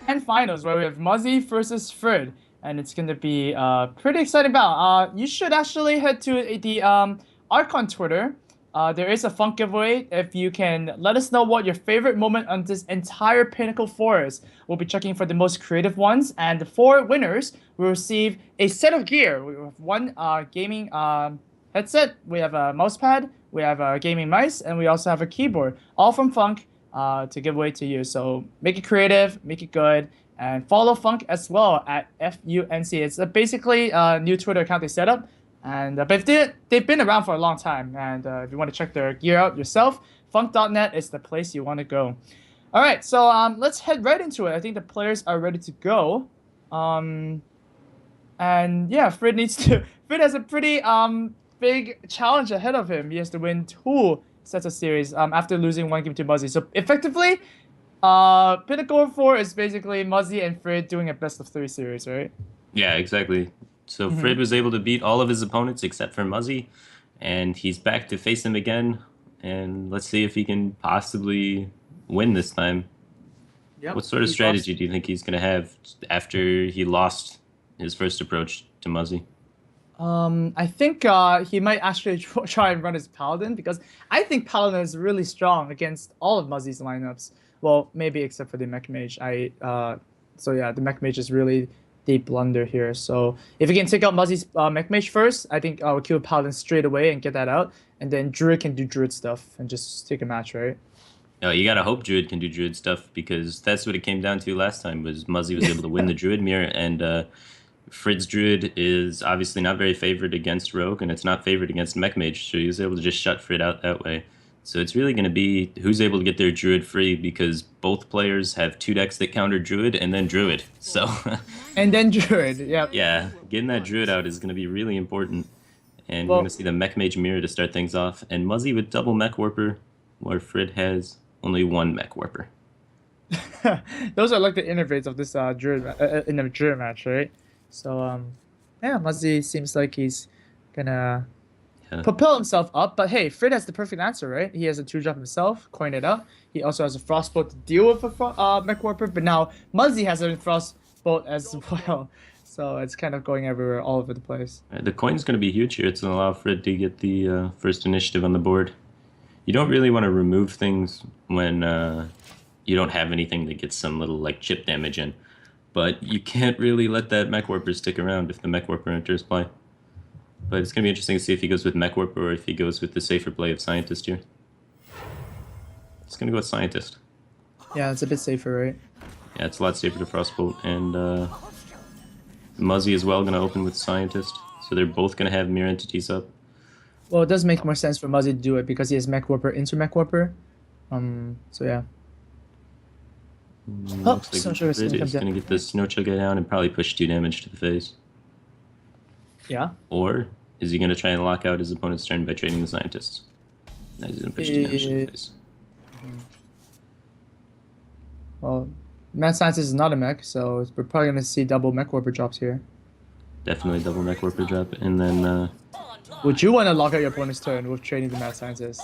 grand finals where we have Muzzy versus Frid, and it's gonna be pretty exciting bout. You should actually head to the Archon Twitter. There is a fun giveaway. If you can let us know what your favorite moment on this entire Pinnacle forest, we'll be checking for the most creative ones, and the four winners will receive a set of gear. We have one gaming headset, we have a mouse pad, we have a gaming mice, and we also have a keyboard, all from Funk to give away to you. So make it creative, make it good, and follow Funk as well at FUNC. It's basically a new Twitter account they set up, and but they've been around for a long time. And if you want to check their gear out yourself, funk.net is the place you want to go. All right, so let's head right into it. I think the players are ready to go. And yeah, Frid needs to. Frid has a pretty big challenge ahead of him. He has to win two sets of series after losing one game to Muzzy. So effectively, Pinnacle 4 is basically Muzzy and Frid doing a best of three series, right? Yeah, exactly. So Frid was able to beat all of his opponents except for Muzzy, and he's back to face him again. And let's see if he can possibly win this time. Yep. What sort of strategy do you think he's going to have after he lost his first approach to Muzzy? I think he might actually try and run his Paladin because I think Paladin is really strong against all of Muzzy's lineups. Well, maybe except for the Mech Mage. So yeah, the Mech Mage is really the blunder here. So if we can take out Muzzy's Mech Mage first, I think we'll kill Paladin straight away and get that out. And then Druid can do Druid stuff and just take a match, right? No, you gotta hope Druid can do Druid stuff because that's what it came down to last time. Was Muzzy was able to win the Druid mirror, and Frid's Druid is obviously not very favored against Rogue, and it's not favored against Mech Mage, so he was able to just shut Frid out that way. So it's really going to be who's able to get their Druid free because both players have two decks that counter Druid and then Druid. So and then Druid, yeah. Yeah, getting that Druid out is going to be really important. And we're Well, going to see the Mech Mage mirror to start things off. And Muzzy with double Mech Warper, where Frid has only one Mech Warper. those are like the innovates of this Druid in the Druid match, right? So yeah, Muzzy seems like he's gonna propel himself up. But hey, Frid has the perfect answer, right? He has a 2-drop himself, coin it up. He also has a Frostbolt to deal with a Mech Warper, but now Muzzy has a Frostbolt as well. So it's kind of going everywhere, all over the place. The coin's going to be huge here. It's going to allow Frid to get the first initiative on the board. You don't really want to remove things when you don't have anything that gets some little like chip damage in. But you can't really let that Mech Warper stick around if the Mech Warper enters play. But it's going to be interesting to see if he goes with Mech Warper or if he goes with the safer play of Scientist here. It's going to go with Scientist. Yeah, it's a bit safer, right? Yeah, it's a lot safer to Frostbolt. And Muzzy as well going to open with Scientist. So they're both going to have mirror entities up. Well, it does make more sense for Muzzy to do it because he has Mech Warper into Mech Warper. So yeah. Looks like Frid is going to get the Snow Chugga down and probably push 2 damage to the face. Yeah. Or is he going to try and lock out his opponent's turn by trading the Scientists? No, he's going to push 2 damage to the face. Well, Mad Scientist is not a mech, so we're probably going to see double Mech Warper drops here. Definitely double Mech Warper drop. And then would you want to lock out your opponent's turn with trading the Mad Scientist?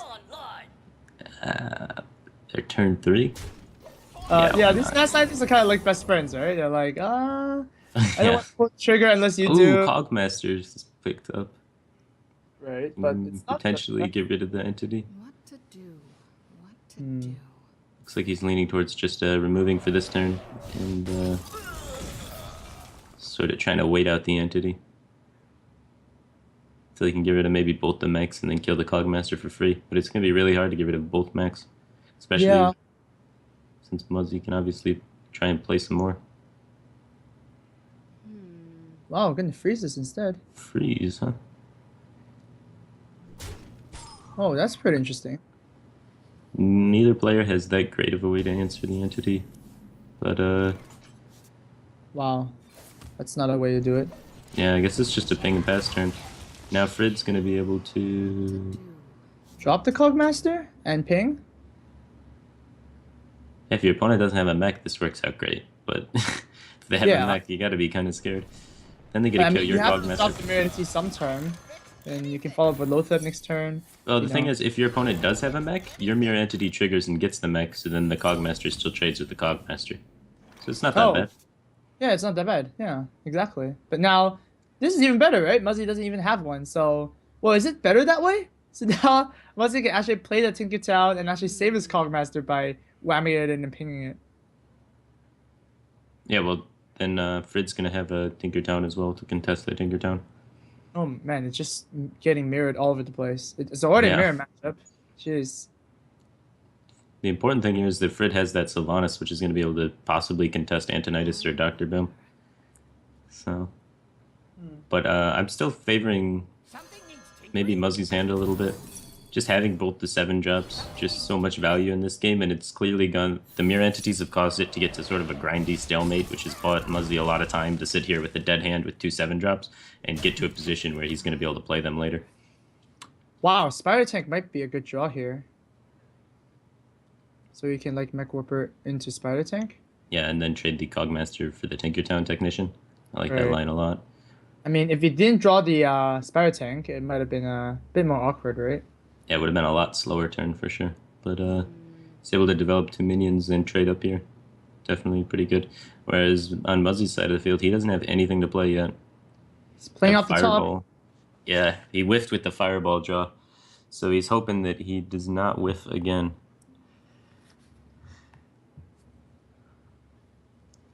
their turn 3? Yeah, these Mad Scientists are kind of like best friends, right? They're like, I don't want to pull the trigger unless you do. Cogmasters is picked up. Right, but it's not potentially get rid of the entity. What to do? What to do? Looks like he's leaning towards just removing for this turn and sort of trying to wait out the entity. So he can get rid of maybe both the mechs and then kill the Cogmaster for free. But it's going to be really hard to get rid of both mechs. Especially since Muzzy can obviously try and play some more. Wow, we're going to freeze this instead. Freeze, huh? Oh, that's pretty interesting. Neither player has that great of a way to answer the entity. But, wow. That's not a way to do it. yeah, I guess it's just a ping and pass turn. Now Frid's going to be able to drop the Cogmaster and ping? If your opponent doesn't have a mech, this works out great. But if they have a mech, you got to be kind of scared. Then they get to kill your Cogmaster. You have to stop the mirror entity some turn. And you can follow up with Lothep next turn. Well, the thing is, if your opponent does have a mech, your mirror entity triggers and gets the mech, so then the Cogmaster still trades with the Cogmaster. So it's not that Oh. bad. Yeah, it's not that bad. Yeah, exactly. But now, this is even better, right? Muzzy doesn't even have one. So, well, is it better that way? So now, Muzzy can actually play the Tinkertown and actually save his Cogmaster by whamming it in and pinging it. Yeah, well, then Frid's going to have a Tinkertown as well to contest the Tinkertown. Oh man, it's just getting mirrored all over the place. It's already a Yeah. mirror matchup. Jeez. The important thing here is that Frid has that Sylvanas, which is going to be able to possibly contest Antonitis or Dr. Boom. So, but I'm still favoring maybe Muzzy's hand a little bit. Just having both the 7 drops, just so much value in this game, and it's clearly gone. The mirror entities have caused it to get to sort of a grindy stalemate, which has bought Muzzy a lot of time to sit here with a dead hand with 2 7 drops and get to a position where he's going to be able to play them later. Wow, Spider Tank might be a good draw here. So you can like Mech Warper into Spider Tank? Yeah, and then trade the Cogmaster for the Tinkertown Technician. I like that Right. line a lot. I mean, if you didn't draw the Spider Tank, it might have been a bit more awkward, right? Yeah, it would have been a lot slower turn for sure. But he's able to develop 2 minions and trade up here. Definitely pretty good. Whereas on Muzzy's side of the field, he doesn't have anything to play yet. He's playing A off the top. fireball. Yeah, he whiffed with the fireball draw. So he's hoping that he does not whiff again.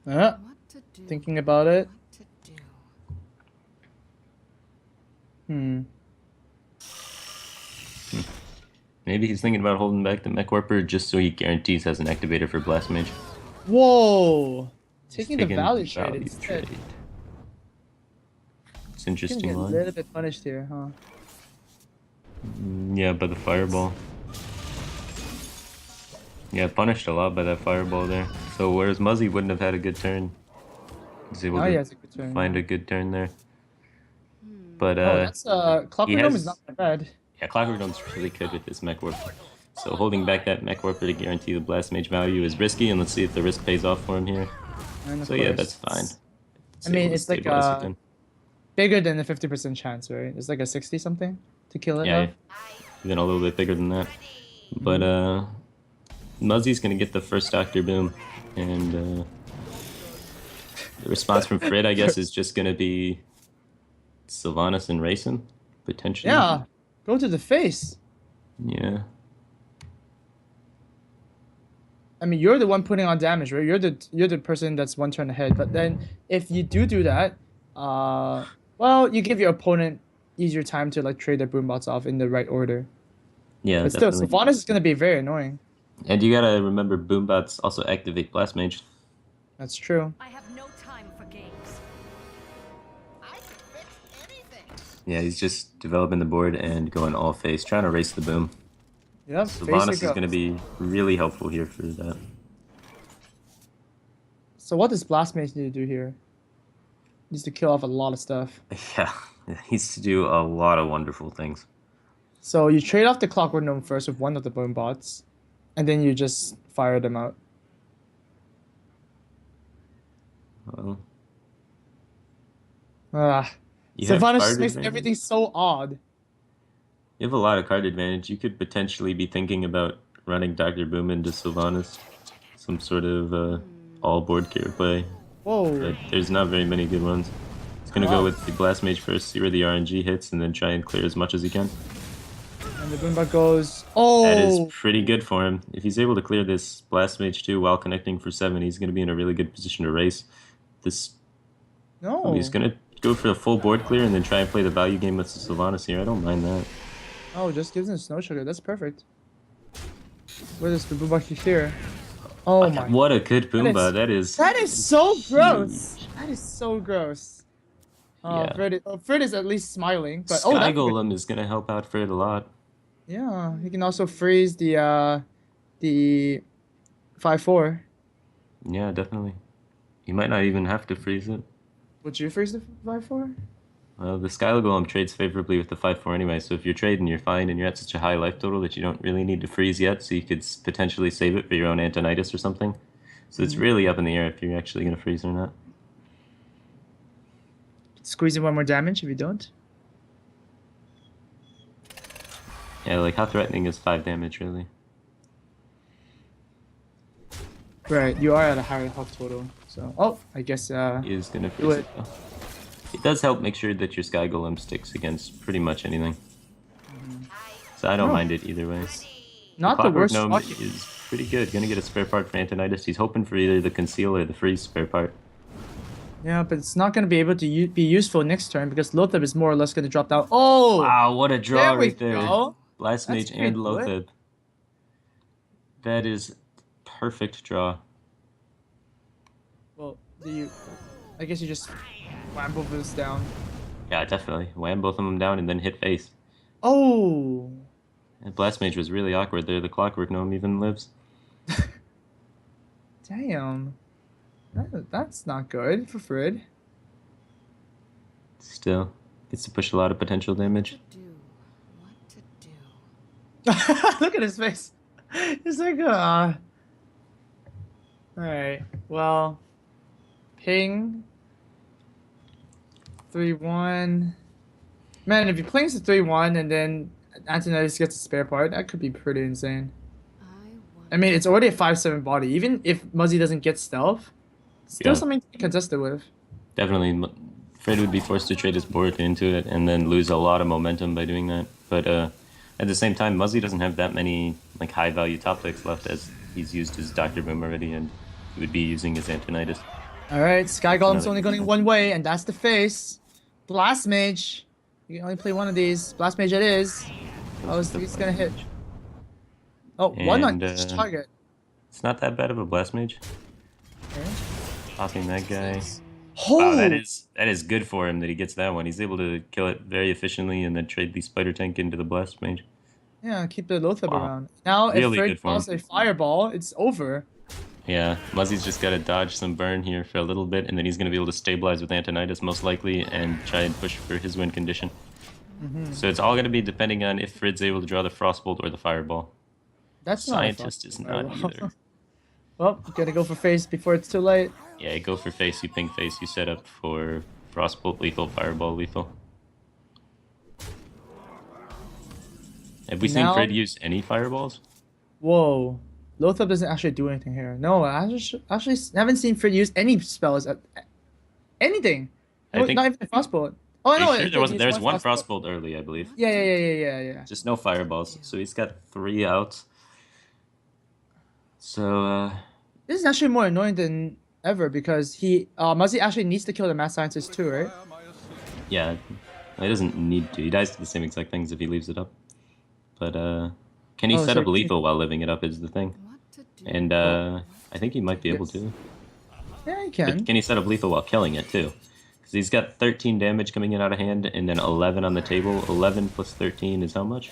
Yeah, What to do? thinking about it. What to do? Hmm. Maybe he's thinking about holding back the Mech Warper just so he guarantees has an activator for Blast Mage. Whoa! He's Taking the value trade value instead. trade. It's Gonna interesting get a line. little bit punished here, huh? Yeah, by the fireball. Yeah, punished a lot by that fireball there. So whereas Muzzy wouldn't have had a good turn, he's able Now he to has a good turn. find a good turn there. But Oh, that's Clockwork Dome is has- not that bad. yeah, Clockwork Dome's really good with this Mech Warper. So holding back that Mech Warper to guarantee the Blast Mage value is risky, and let's see if the risk pays off for him here. And of So yeah, course, that's fine. I mean, able to it's like stabilize again. bigger than the 50% chance, right? It's like a 60 something to kill it. Yeah, now. even a little bit bigger than that. But Muzzy's gonna get the first Dr. Boom, and the response from Frid, I guess, is just gonna be Sylvanas and Racing, potentially. Yeah, go to the face. Yeah. I mean, you're the one putting on damage, right? You're the person that's one turn ahead. But then if you do that, well, you give your opponent easier time to like trade their boombots off in the right order. Yeah, But still, definitely. Sylvanas is gonna be very annoying. And you gotta remember, Boombots also activate Blast Mage. That's true. I have no time for games. I can fix anything. Yeah, he's just developing the board and going all face, trying to race the boom. Yep. Sylvanas face is it going to goes. be really helpful here for that. So what does Blast Mage need to do here? Needs to kill off a lot of stuff. Yeah, it needs to do a lot of wonderful things. So you trade off the Clockwork Gnome first with one of the boombots, and then you just fire them out. Well, Ah, you have Sylvanas card just makes advantage. everything so odd. You have a lot of card advantage. You could potentially be thinking about running Dr. Boom into Sylvanas. Some sort of all board care play. Whoa. But there's not very many good ones. He's going to Wow. go with the Blast Mage first, see where the RNG hits, and then try and clear as much as he can. And the boombot goes. Oh. That is pretty good for him. If he's able to clear this Blast Mage 2 while connecting for 7, he's going to be in a really good position to race. This No. He's going to go for a full board clear and then try and play the value game with the Sylvanas here. I don't mind that. Oh, just gives him snow sugar. That's perfect. Where does the boombot here? Oh my. What a good Boomba. That is so gross. That is so gross. Oh, Yeah. Frid is at least smiling, but Sky that's good. Golem is going to help out Frid a lot. Yeah, he can also freeze the 5/4. Yeah, definitely. You might not even have to freeze it. Would you freeze the 5/4? Well, the Sky Golem trades favorably with the 5/4 anyway, so if you're trading, you're fine, and you're at such a high life total that you don't really need to freeze yet, so you could potentially save it for your own Antonitis or something. So it's really up in the air if you're actually going to freeze or not. Squeeze in one more damage if you don't. Yeah, like how threatening is 5 damage, really? Right, you are at a higher health total. So, oh, I guess He is gonna do freeze it. it though. It does help make sure that your Sky Golem sticks against pretty much anything. So I don't Oh. mind it either way. The Not the Clockwork worst. Gnome Lucky. is pretty good. Gonna get a spare part for Antonidas. He's hoping for either the Conceal or the Freeze spare part. Yeah, but it's not going to be able to be useful next turn because Lothab is more or less going to drop down. Oh! Wow, what a draw There we right there. go. Blast That's Mage pretty and good. Lothab. That is perfect draw. Well, I guess you just wham both of this down. Yeah, definitely. Wham both of them down and then hit face. Oh! And Blast Mage was really awkward there. The Clockwork Gnome even lives. Damn. That's not good for Frid. Still, gets to push a lot of potential damage. What to do? Look at his face. He's like, Alright, well, ping. 3-1. Man, if he plays the 3-1 and then Antonidas gets a spare part, that could be pretty insane. I mean, it's already a 5-7 body. Even if Muzzy doesn't get stealth, still Yeah. something to contest it with. Definitely, Fred would be forced to trade his board into it and then lose a lot of momentum by doing that. But at the same time, Muzzy doesn't have that many like high value top picks left, as he's used his Dr. Boom already, and he would be using his Antonidas. Alright, Sky Golem's Another only good going one. one way, and that's the face. Blast Mage. You can only play one of these. Blast Mage it is. Oh, he's gonna hit. Oh, one on And, each target. It's not that bad of a Blast Mage. Okay. Popping that guy. Oh! Wow, that is good for him that he gets that one. He's able to kill it very efficiently and then trade the Spider Tank into the Blast Mage. Yeah, keep the Lothab Wow. around. Now, Really if good Frid for him. calls a fireball, it's over. Yeah, Muzzy's just got to dodge some burn here for a little bit, and then he's going to be able to stabilize with Antonidas most likely and try and push for his win condition. So it's all going to be depending on if Frid's able to draw the Frostbolt or the Fireball. That's not a Scientist is fireball. not either. Well, gotta go for face before it's too late. Yeah, go for face, you ping face, you set up for Frostbolt lethal, Fireball lethal. Have we seen Now- Frid use any Fireballs? Whoa. Lothab doesn't actually do anything here. No, I actually haven't seen Frid use any spells. Anything. I think- Not even a frostbolt. Oh, Are you no, sure? it- There was it's there's one Frostbolt early, I believe. Yeah. Just no Fireballs, so he's got 3 outs. So, This is actually more annoying than ever because Muzzy actually needs to kill the Mad Scientist too, right? yeah, he doesn't need to. He dies to the same exact things if he leaves it up. But, can he Oh, set so up he- lethal while living it up is the thing. What to do? And, I think he might be able Yes. to. Yeah, he But can. can he set up lethal while killing it, too? Because he's got 13 damage coming in out of hand, and then 11 on the table. 11 plus 13 is how much?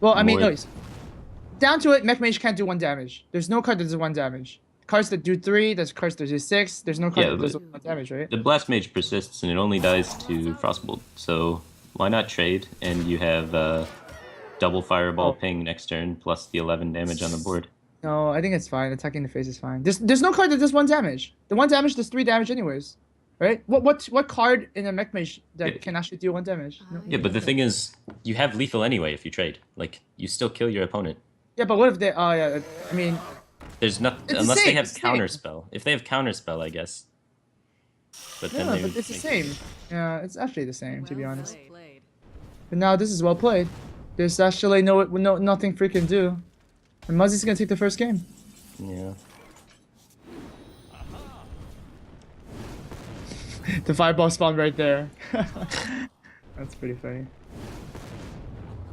Well, I mean, more- no, down to it, Mech Mage can't do 1 damage. There's no card that does 1 damage. Cards that do 3, there's cards that do 6. There's no card Yeah, that does but- 1 damage, right? The Blast Mage persists, and it only dies to Frostbolt. So why not trade? And you have double Fireball Oh. ping next turn, plus the 11 damage on the board. No, I think it's fine. Attacking the face is fine. There's no card that does 1 damage. The 1 damage does 3 damage anyways, right? What card in a Mech Mage that Yeah. can actually deal 1 damage? No. Yeah, but the thing is, you have lethal anyway if you trade. Like, you still kill your opponent. Yeah, but what if they? Oh yeah, I mean, There's not the unless they same, have it's the same. counterspell. If they have counterspell, I guess. But then yeah, they but would it's the make- same. Yeah, it's actually the same to be Well honest. played. But now this is well played. There's actually nothing Frid can do, and Muzzy's gonna take the first game. Yeah. The fireball spawned right there. That's pretty funny.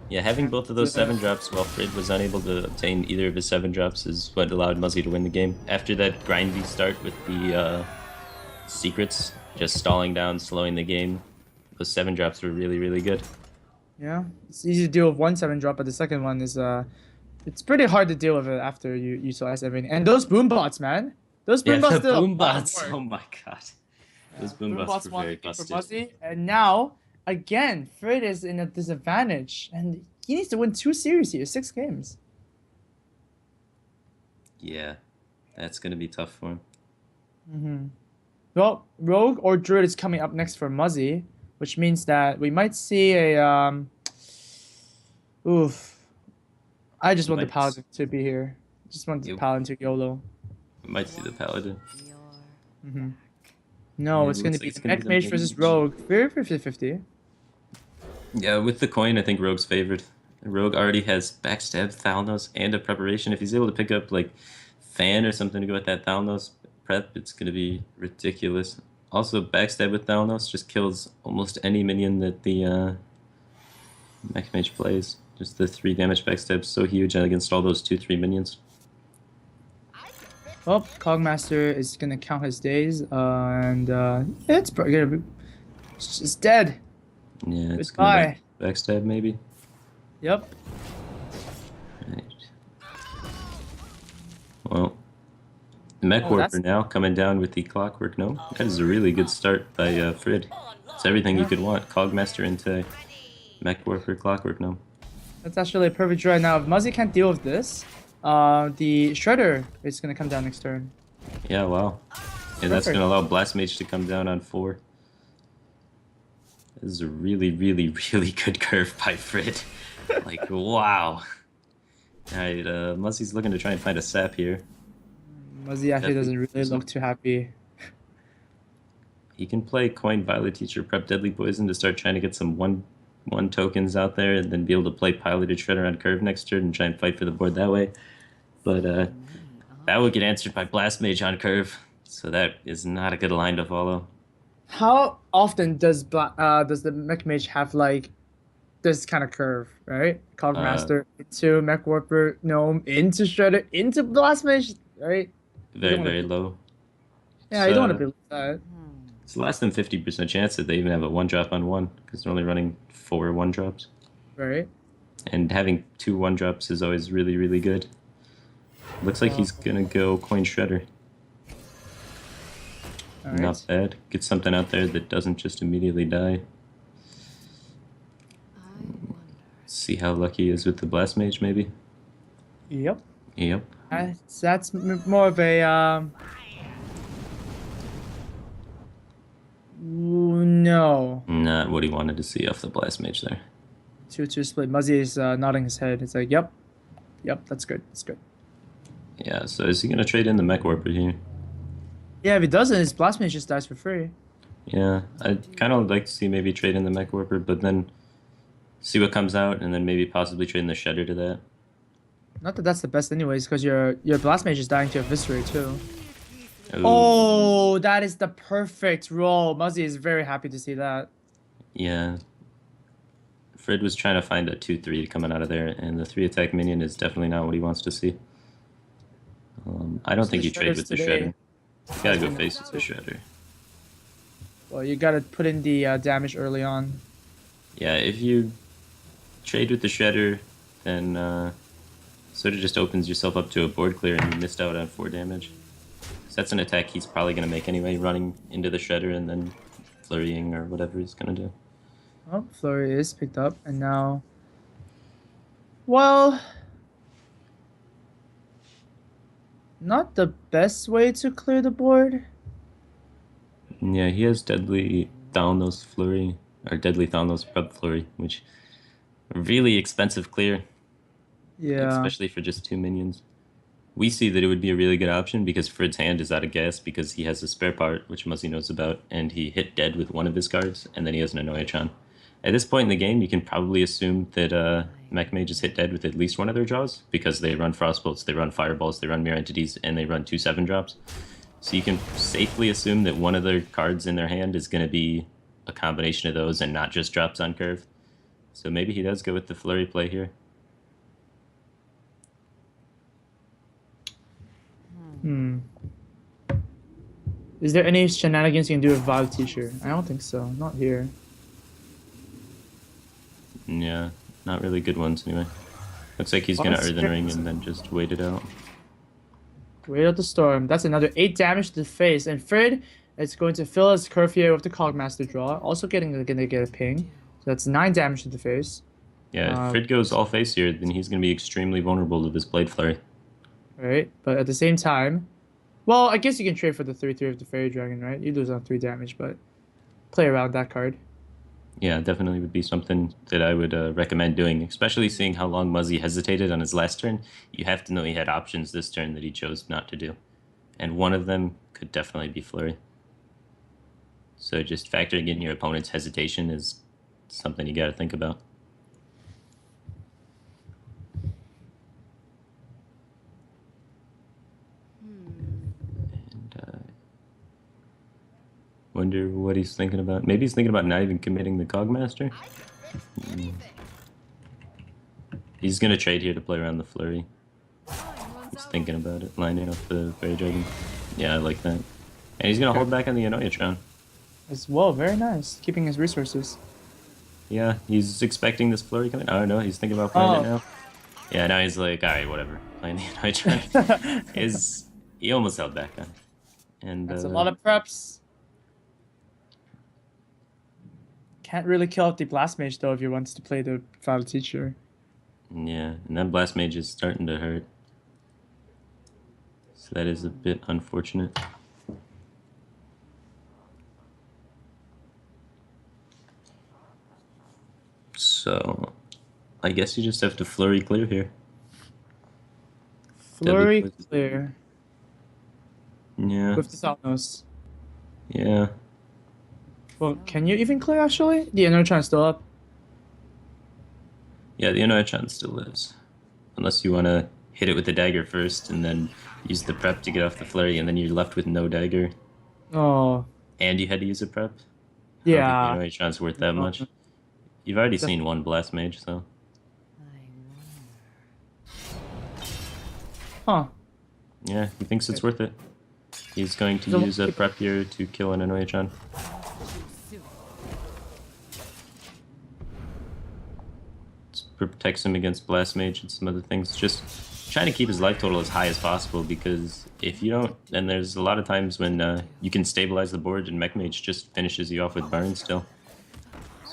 Yeah, having both of those 7 drops while Frid was unable to obtain either of his 7 drops is what allowed Muzzy to win the game. After that grindy start with the secrets, just stalling down, slowing the game, those 7 drops were really, really good. Yeah, it's easy to deal with 1 7 drop, but the second one is it's pretty hard to deal with it after you utilize everything. And those boom bots, man, those boom bots the did a boom lot of bots. work. Oh my god. Those boom bots were won very the game for busted. Muzzy, and now again, Frid is in a disadvantage, and he needs to win 2 series here, 6 games. Yeah, that's gonna be tough for him. Well, Rogue or Druid is coming up next for Muzzy, which means that we might see a oof. I just want the Might- Paladin to be here. Just want the Yep. Paladin to YOLO. Might see the paladin. Mm-hmm. No, Yeah, it's it going to looks be like it's the gonna mech be the mage versus mage. rogue. Very 50-50. Yeah, with the coin, I think Rogue's favored. Rogue already has backstab, Thalnos, and a preparation. If he's able to pick up like fan or something to go with that Thalnos prep, it's gonna be ridiculous. Also, backstab with Thalnos just kills almost any minion that the mech mage plays. Just the 3 damage backstab so huge against all those 2/3 minions. I can fix Oh, Cogmaster is going to count his days. And it's probably going to be. It's just dead. Yeah, it's gonna Goodbye. backstab maybe. Yep. Right. Well, the mech Oh, warper that's. now coming down with the clockwork gnome. That is a really good start by Frid. It's everything you Yeah. could want. Cogmaster into mech warper clockwork gnome. That's actually a perfect draw. Now, if Muzzy can't deal with this, the Shredder is going to come down next turn. Yeah, wow. Yeah, that's Perfect. gonna allow Blast Mage to come down on 4. This is a really, really, really good curve by Frid. Like, wow. Alright, Muzzy's looking to try and find a sap here. Muzzy actually doesn't really Poison. look too happy. He can play Coin Violet Teacher, prep Deadly Poison to start trying to get some one tokens out there, and then be able to play Piloted Shredder on curve next turn and try and fight for the board that way. But that would get answered by Blast Mage on curve, so that is not a good line to follow. How often does the Mech Mage have like this kind of curve, right? Cogmaster into Mech Warper, Gnome, into Shredder, into Blast Mage, right? Very, wanna- very low. Yeah, you don't want to be like that. It's less than 50% chance that they even have a 1-drop on 1, because they're only running 4 1-drops. Right? And having 2 1-drops is always really, really good. Looks like he's gonna go Coin Shredder. All right. Not bad. Get something out there that doesn't just immediately die. See how lucky he is with the Blast Mage, maybe? Yep. Yep. That's more of a no. Not what he wanted to see off the Blast Mage there. 2-2 split. Muzzy is nodding his head. It's like, yep, that's good. That's good. Yeah, so is he gonna trade in the Mech Warper here? Yeah, if he doesn't, his Blast Mage just dies for free. Yeah, I'd kind of like to see maybe trade in the Mech Warper, but then see what comes out, and then maybe possibly trade in the Shredder to that. Not that that's the best anyways, because your Blast Mage is dying to Eviscerate too. Ooh. Oh, that is the perfect roll. Muzzy is very happy to see that. Yeah. Frid was trying to find a 2/3 coming out of there, and the 3-attack minion is definitely not what he wants to see. I don't So think the you trade Shredder's with the today. Shredder. You gotta go face with the Shredder. Well, you gotta put in the damage early on. Yeah, if you trade with the Shredder, then sort of just opens yourself up to a board clear and you missed out on 4 damage. So that's an attack he's probably going to make anyway, running into the Shredder and then flurrying or whatever he's going to do. Oh, Flurry is picked up, and now... Well... Not the best way to clear the board. Yeah, he has Deadly Thalnos Flurry, or Deadly Thalnos Prep Flurry, which really expensive clear, Yeah. especially for just 2 minions. We see that it would be a really good option because Frid's hand is out of gas because he has a spare part, which Muzzy knows about, and he hit dead with one of his cards, and then he has an Annoyatron. At this point in the game, you can probably assume that Mech Mage is hit dead with at least one of their draws because they run Frostbolts, they run Fireballs, they run Mirror Entities, and they run 2 7-drops. So you can safely assume that one of their cards in their hand is going to be a combination of those and not just drops on curve. So maybe he does go with the Flurry play here. Is there any shenanigans you can do with Vibe Teacher? I don't think so. Not here. Yeah, not really good ones anyway. Looks like he's going to Honestly- Earthen Ring and then just wait it out. Wait out the storm. That's another 8 damage to the face. And Frid is going to fill his curve here with the Cogmaster draw. Also gonna get a ping. So that's 9 damage to the face. Yeah, if Frid goes all face here, then he's going to be extremely vulnerable to this Blade Flurry. Right? But at the same time... Well, I guess you can trade for the 3/3 of the Fairy Dragon, right? You lose on 3 damage, but... Play around that card. Yeah, definitely would be something that I would recommend doing, especially seeing how long Muzzy hesitated on his last turn. You have to know he had options this turn that he chose not to do. and one of them could definitely be flurry. So just factoring in your opponent's hesitation is something you got to think about. And wonder what he's thinking about. Maybe he's thinking about not even committing the Cogmaster. I can fix anything. He's gonna trade here to play around the flurry. Oh, He's thinking about it, lining up the Fairy Dragon. Yeah, I like that. And he's gonna hold back on the Annoyatron. As well, very nice. Keeping his resources. Yeah, he's expecting this flurry coming. I don't know. He's thinking about playing it now. Yeah, now he's like, all right, whatever. Playing the Annoyatron. He almost held back on it. And That's a lot of preps. Can't really kill out the Blast Mage though if he wants to play the Final Teacher. yeah, and that Blast Mage is starting to hurt. So that is a bit unfortunate. So, I guess you just have to flurry clear here. Flurry Deadly poison. clear Yeah, with the Thalnos. yeah. Well, can you even clear actually? The Annoyatron's still up. Yeah, the Annoyatron still lives. Unless you want to hit it with the dagger first and then use the prep to get off the flurry, and then you're left with no dagger. Oh. And you had to use a prep? Yeah. I don't think the Annoyatron's worth that much. You've already seen one Blast Mage, so. Huh. Yeah, he thinks it's worth it. He's going to use a prep here to kill an Annoyatron. Protects him against Blast Mage and some other things. Just trying to keep his life total as high as possible, because if you don't, then there's a lot of times when you can stabilize the board and Mech Mage just finishes you off with burn still.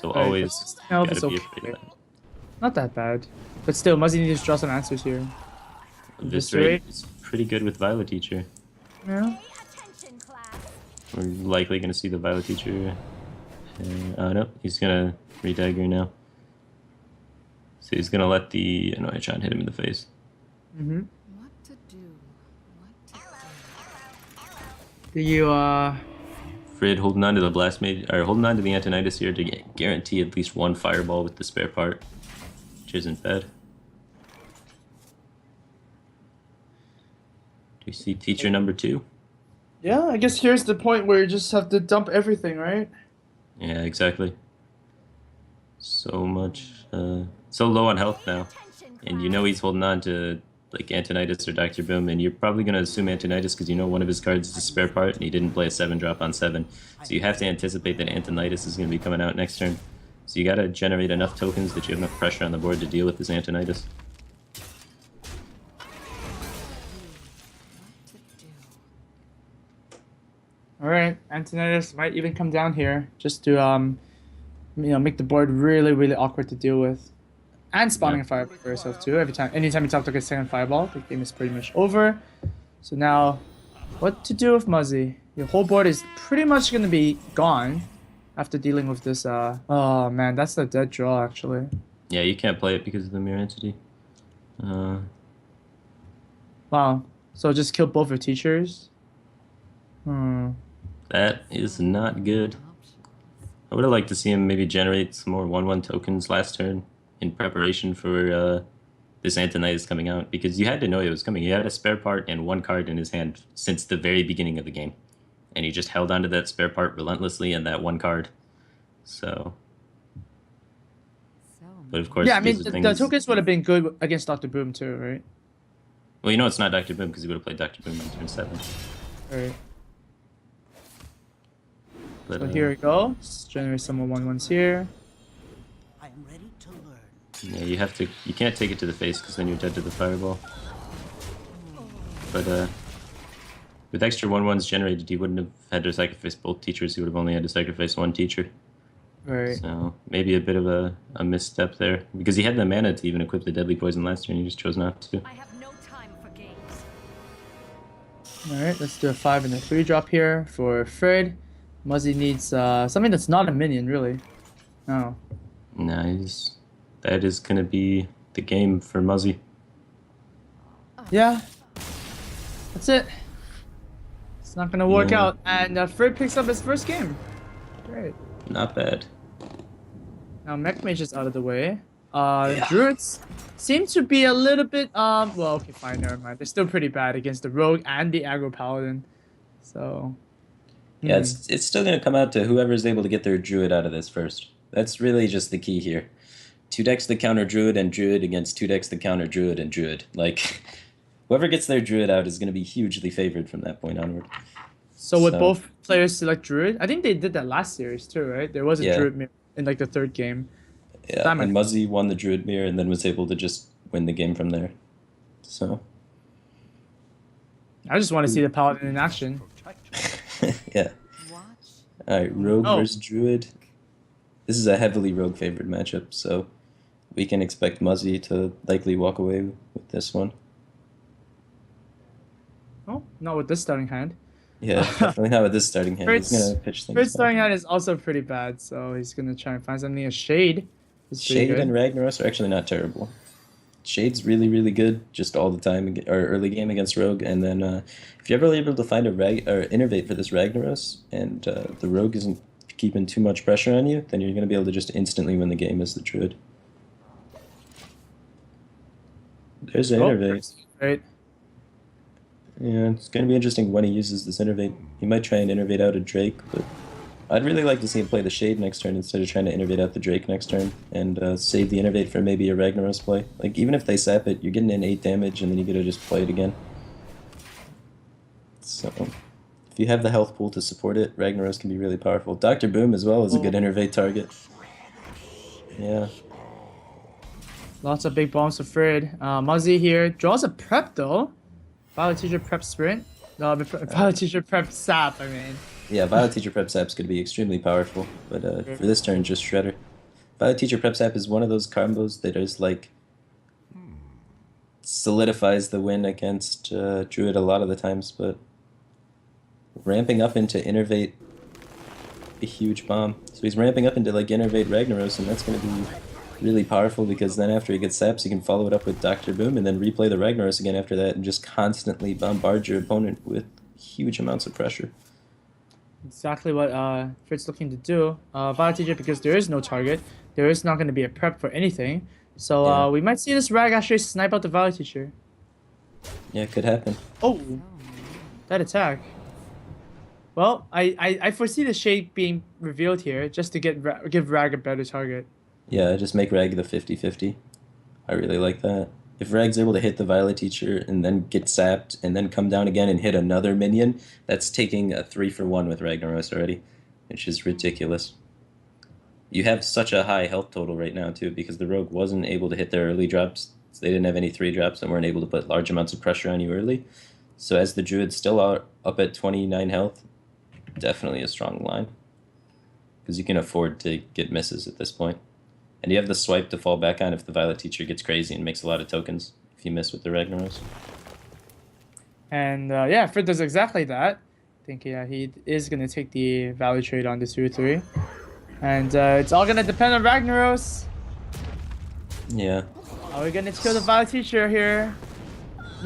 So Right, always health gotta is be okay. afraid of that. Not that bad. But still, Muzzy needs to draw some answers here. This Eviscerate? rate is pretty good with Violet Teacher. Yeah. Attention, class. We're likely going to see the Violet Teacher. No, he's going to redagger now. So he's going to let the Annoyatron hit him in the face. Mm-hmm. What to do? What to do? Do you, Frid holding on to the Blast Mage, or holding on to the Antonidas here to guarantee at least one Fireball with the spare part, which isn't bad. Do we see Teacher number 2? Yeah, I guess here's the point where you just have to dump everything, right? Yeah, exactly. So much, so low on health now. And you know he's holding on to like Antonidas or Dr. Boom, and you're probably going to assume Antonidas because you know one of his cards is a spare part, and he didn't play a 7-drop on 7. So you have to anticipate that Antonidas is going to be coming out next turn. So you got to generate enough tokens that you have enough pressure on the board to deal with this Antonidas. Alright, Antonidas might even come down here just to, make the board really, really awkward to deal with. And spawning a fireball for yourself too. Anytime you top took a second fireball, the game is pretty much over. So now, what to do with Muzzy? Your whole board is pretty much gonna be gone after dealing with this. Oh man, that's the dead draw actually. Yeah, you can't play it because of the Mirror Entity. Wow. So just kill both your teachers. That is not good. I would have liked to see him maybe generate some more 1/1 tokens last turn in preparation for this Antonidas coming out, because you had to know it was coming. He had a spare part and one card in his hand since the very beginning of the game, and he just held onto that spare part relentlessly and that one card. So, but of course, Yeah, I mean these are the things- tokens would have been good against Dr. Boom too, right? Well, you know it's not Dr. Boom because he would have played Dr. Boom on turn 7. Alright. But, So here we go. Let's generate some more 1/1s here. I am ready to learn. yeah, you can't take it to the face because then you're dead to the fireball. But with extra 1/1s generated, he wouldn't have had to sacrifice both teachers. He would have only had to sacrifice one teacher. Right. So maybe a bit of a misstep there, because he had the mana to even equip the deadly poison last turn. He just chose not to. I have no time for games. Alright, let's do a 5 and a 3 drop here for Frid. Muzzy needs something that's not a minion, really. Oh. Nice. That is gonna be the game for Muzzy. Yeah. That's it. It's not gonna work Yeah. out, and Frid picks up his first game. Great. Not bad. Now Mech Mage is out of the way. Yeah. Druids seem to be a little bit well, okay, fine, never mind. They're still pretty bad against the Rogue and the Aggro Paladin. So Yeah, it's still gonna come out to whoever's able to get their druid out of this first. That's really just the key here. 2 decks that counter druid and druid against 2 decks that counter druid and druid. Like, whoever gets their druid out is gonna be hugely favored from that point onward. So would both players select Druid? I think they did that last series too, right? There was a Yeah. Druid mirror in like the third game. Yeah, That might- and Muzzy won the druid mirror and then was able to just win the game from there. So I just want to see the Paladin in action. yeah. Watch. Alright, Rogue Oh. versus Druid. This is a heavily Rogue favored matchup, so we can expect Muzzy to likely walk away with this one. Oh, not with this starting hand. Yeah, definitely not with this starting hand. He's Frid's- gonna pitch things. Frid's back. starting hand is also pretty bad, so he's gonna try and find something. A Shade is pretty Shade good. and Ragnaros are actually not terrible. Shade's really, really good, just all the time, or early game against Rogue. And then if you're ever able to find a Innervate for this Ragnaros, and the Rogue isn't keeping too much pressure on you, then you're going to be able to just instantly win the game as the Druid. There's an Innervate. Right. Yeah, it's going to be interesting when he uses this Innervate. He might try and Innervate out a Drake, but I'd really like to see him play the Shade next turn instead of trying to Innervate out the Drake next turn and save the Innervate for maybe a Ragnaros play. Like, even if they sap it, you're getting in 8 damage and then you get to just play it again. So, if you have the health pool to support it, Ragnaros can be really powerful. Dr. Boom as well is a good Innervate target. Yeah. Lots of big bombs for Frid. Muzzy here draws a prep though. Violet Teacher prep sprint. No, Violet Teacher prep sap. I mean. Yeah, Violet Teacher Prep Sap's going to be extremely powerful, but for this turn, just Shredder. Violet Teacher Prep Sap is one of those combos that is like solidifies the win against Druid a lot of the times, but ramping up into Innervate a huge bomb. So he's ramping up into like Innervate Ragnaros, and that's going to be really powerful because then after he gets saps, he can follow it up with Dr. Boom and then replay the Ragnaros again after that and just constantly bombard your opponent with huge amounts of pressure. Exactly what Frid's looking to do. Violet Teacher, because there is no target, there is not going to be a prep for anything. So Yeah. we might see this Rag actually snipe out the Violet Teacher. Yeah, it could happen. Oh, that attack. Well, I foresee the Shade being revealed here just to give Rag a better target. Yeah, just make Rag the 50-50. I really like that. If Rag's able to hit the Violet Teacher and then get sapped and then come down again and hit another minion, that's taking a 3-for-1 with Ragnaros already, which is ridiculous. You have such a high health total right now, too, because the Rogue wasn't able to hit their early drops. So they didn't have any 3 drops and weren't able to put large amounts of pressure on you early. So as the Druid's still up at 29 health, definitely a strong line. Because you can afford to get misses at this point. And you have the swipe to fall back on if the Violet Teacher gets crazy and makes a lot of tokens if you miss with the Ragnaros. And yeah, Frid does exactly that. I think yeah, he is going to take the value trade on the 2-3. And it's all going to depend on Ragnaros. Yeah. Are we going to kill the Violet Teacher here?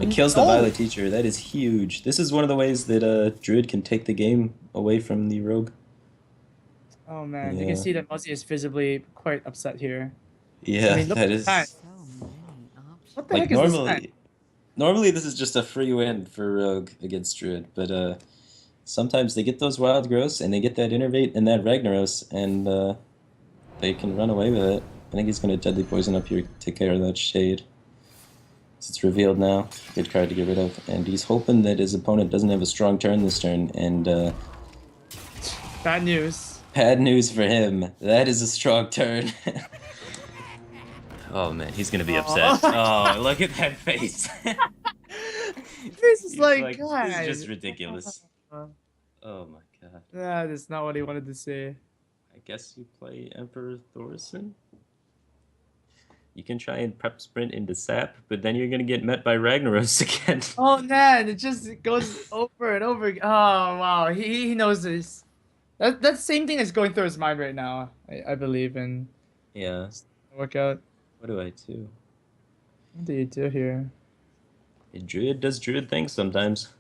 It kills the Oh! Violet Teacher. That is huge. This is one of the ways that Druid can take the game away from the Rogue. Oh man, you Yeah. can see that Muzzy is visibly quite upset here. Yeah, I mean, look that at is... that. So many options. What the Like, heck is this? normally this is just a free win for Rogue against Druid, but sometimes they get those Wild Growths and they get that Innervate and that Ragnaros, and they can run away with it. I think he's going to Deadly Poison up here to take care of that Shade. It's revealed now. Good card to get rid of. And he's hoping that his opponent doesn't have a strong turn this turn, and Bad news. bad news for him. That is a strong turn. Oh man, he's gonna be upset. Oh, look at that face. This is He's like, this is God. just ridiculous. Oh my god. That is not what he wanted to say. I guess you play Emperor Thorson? You can try and prep sprint into sap, but then you're gonna get met by Ragnaros again. Oh man, it just goes over and over. Oh wow, he knows this. That the same thing is going through his mind right now. I believe in Yeah. workout. What do I do? What do you do here? A Druid does Druid things sometimes.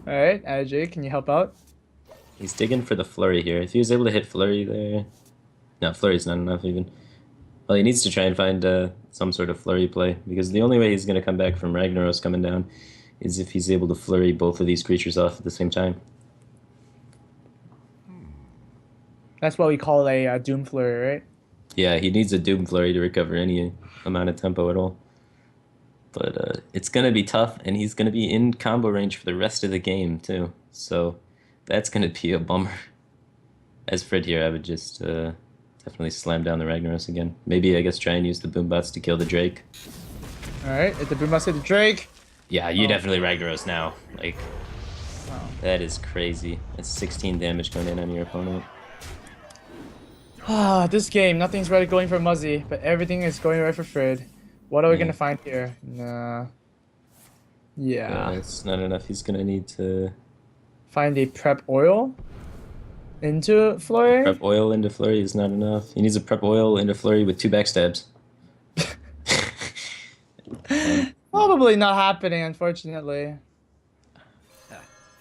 Alright, AJ, can you help out? He's digging for the flurry here. If he was able to hit flurry there... No, flurry's not enough even. Well, he needs to try and find some sort of flurry play, because the only way he's going to come back from Ragnaros coming down is if he's able to flurry both of these creatures off at the same time. That's what we call a Doom Flurry, right? Yeah, he needs a Doom Flurry to recover any amount of tempo at all. But it's going to be tough, and he's going to be in combo range for the rest of the game, too. So that's going to be a bummer. As Frid here, I would just definitely slam down the Ragnaros again. Maybe, I guess, try and use the Boombots to kill the Drake. Alright, if the Boombots hit the Drake. Yeah, you definitely Ragnaros now. Like, Wow. that is crazy. That's 16 damage going in on your opponent. Ah, this game, nothing's really going for Muzzy, but everything is going right for Frid. What are we gonna find here? Nah. Yeah. It's not enough. He's gonna need to Find a prep oil into Flurry. prep oil into flurry is not enough. He needs a prep oil into flurry with 2 backstabs. Probably not happening, unfortunately.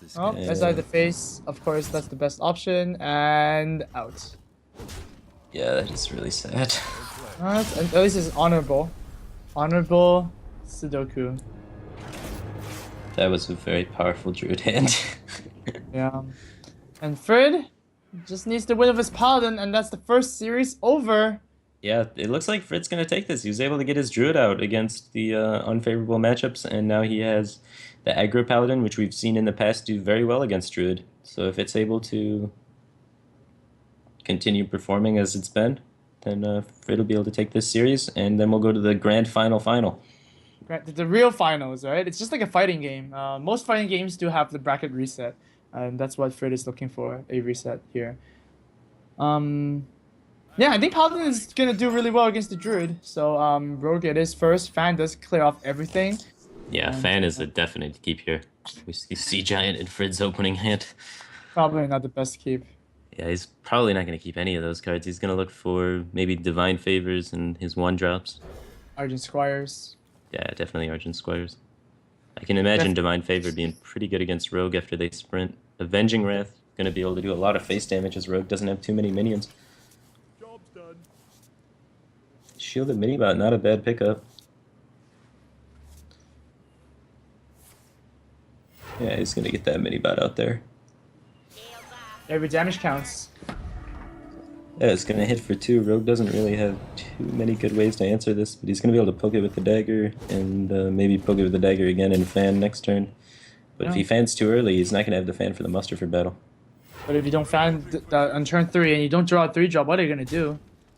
This Oh, guy- as I have the face, of course, that's the best option, and out. Yeah, that is really sad. At least it's honorable. Honorable Sudoku. That was a very powerful druid hand. Yeah. And Frid just needs to win with his paladin, and that's the first series over. Yeah, it looks like Frid's gonna take this. He was able to get his druid out against the unfavorable matchups, and now he has the aggro paladin, which we've seen in the past do very well against druid. So if it's able to continue performing as it's been, then Frid will be able to take this series, and then we'll go to the grand final. The real finals, right? It's just like a fighting game. Most fighting games do have the bracket reset, and that's what Frid is looking for, a reset here. Yeah, I think Paladin is gonna do really well against the Druid. So Rogue it is first. Fan does clear off everything. Yeah, Fan is a definite keep here. We see Sea Giant in Frid's opening hand. Probably not the best keep. Yeah, he's probably not going to keep any of those cards. He's going to look for maybe Divine Favors and his 1-drops. Argent Squires. Yeah, definitely Argent Squires. I can imagine Divine Favor being pretty good against Rogue after they sprint. Avenging Wrath, going to be able to do a lot of face damage as Rogue doesn't have too many minions. Job's done. Shielded Minibot, not a bad pickup. Yeah, he's going to get that Minibot out there. Every damage counts. Yeah, it's going to hit for 2. Rogue doesn't really have too many good ways to answer this, but he's going to be able to poke it with the dagger and maybe poke it with the dagger again and fan next turn. But if he fans too early, he's not going to have the fan for the muster for battle. But if you don't fan on turn 3 and you don't draw a 3-drop, what are you gonna do?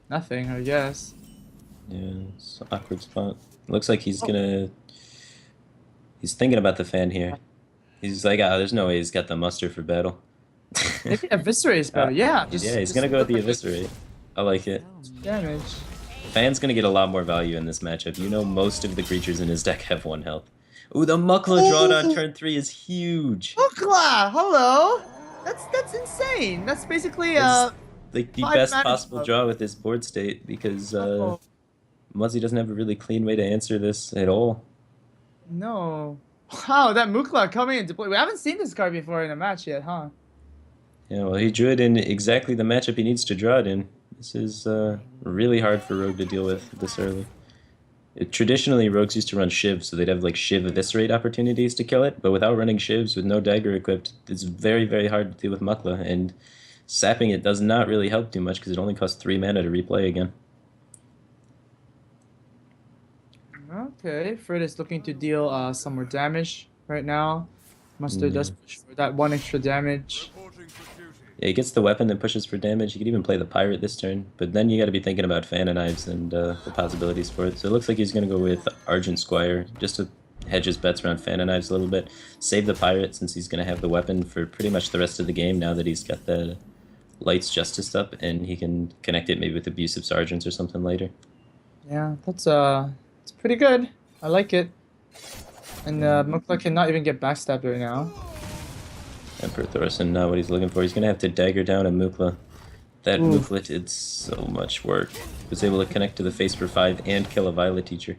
Nothing, I guess. Yeah, it's an awkward spot. Looks like he's gonna... He's thinking about the fan here. He's like, there's no way he's got the muster for battle. Maybe Eviscerate is better. Yeah, He's gonna go with the Eviscerate. I like it. damage. Fan's gonna get a lot more value in this matchup. You know most of the creatures in his deck have 1 health. Ooh, the Mukla drawn on turn 3 is huge! Mukla, hello. That's insane. That's basically It's like the 5 best mana possible spell. draw with this board state because Oh, Muzzy doesn't have a really clean way to answer this at all. no. Wow, that Mukla coming into play. We haven't seen this card before in a match yet, huh? Yeah, well, he drew it in exactly the matchup he needs to draw it in. This is really hard for Rogue to deal with this early. Traditionally, Rogues used to run Shiv, so they'd have like Shiv Eviscerate opportunities to kill it, but without running Shivs, with no dagger equipped, it's very, very hard to deal with Mukla, and sapping it does not really help too much because it only costs 3 mana to replay again. Okay, Frid is looking to deal some more damage right now. Muster does push for that 1 extra damage. Reporting for duty. Yeah, he gets the weapon that pushes for damage. He could even play the Pirate this turn, but then you got to be thinking about Fan of Knives and the possibilities for it. So it looks like he's going to go with Argent Squire, just to hedge his bets around Fan of Knives a little bit. Save the Pirate since he's going to have the weapon for pretty much the rest of the game now that he's got the Lights Justice up, and he can connect it maybe with Abusive Sergeants or something later. Yeah, that's it's pretty good. I like it. And Mukla cannot even get backstabbed right now. Emperor Thorson, not what he's looking for. He's going to have to dagger down a Mukla. That Mukla did so much work. He was able to connect to the face for 5 and kill a Violet Teacher.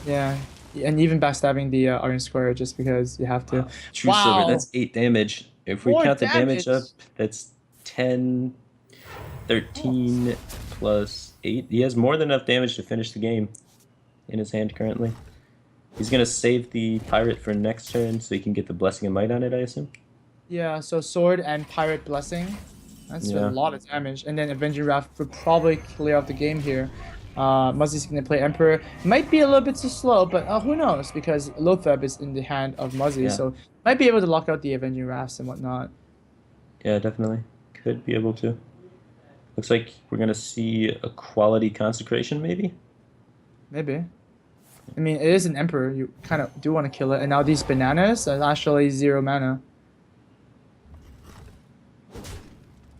Yeah, and even backstabbing the orange square just because you have to. True Wow. Silver, that's 8 damage. If we More count the damage up, damage. that's 10, 13 plus 8. He has more than enough damage to finish the game in his hand currently. He's going to save the pirate for next turn so he can get the Blessing of Might on it, I assume. Yeah, so sword and pirate blessing. That's Yeah. a lot of damage. And then Avenging Wrath would probably clear off the game here. Muzzy's going to play Emperor. Might be a little bit too slow, but who knows? Because Lotheb is in the hand of Muzzy, Yeah. so might be able to lock out the Avenging Wraths and whatnot. Yeah, definitely. Could be able to. Looks like we're going to see a quality consecration, maybe? Maybe. I mean, it is an Emperor. You kind of do want to kill it. And now these bananas are actually 0 mana.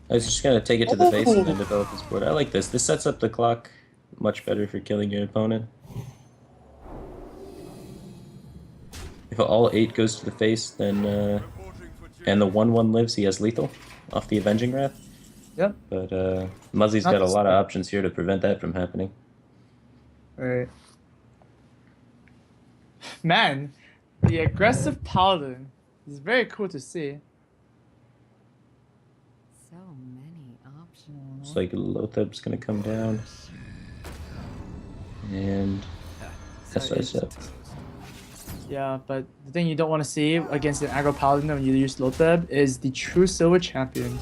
I was just going to take it to the base and then develop his board. I like this. This sets up the clock much better for killing your opponent. If all 8 goes to the face, then and the 1/1 lives, he has lethal off the Avenging Wrath. Yep. But Muzzy's Not got a this lot of way. options here to prevent that from happening. Right. Man, the aggressive paladin is very cool to see. So many options. Looks like Lotheb's gonna come down. And SI's up. Yeah, but the thing you don't want to see against an aggro paladin when you use Lotheb is the true silver champion.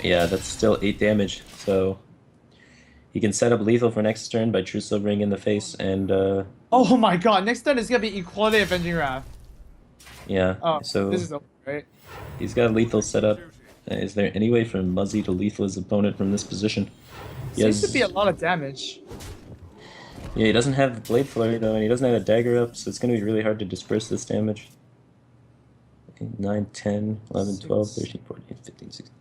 Yeah, that's still 8 damage, so he can set up lethal for next turn by True Silvering in the face, and Oh my god, next turn is gonna be Equality Avenging Wrath. yeah, Oh, so this is over, right? he's got lethal set up. Is there any way for Muzzy to lethal his opponent from this position? He Seems has- to be a lot of damage. Yeah, he doesn't have Blade Flurry though, and he doesn't have a dagger up, so it's going to be really hard to disperse this damage. 9, 10, 11, 12, 13, 14, 15, 16.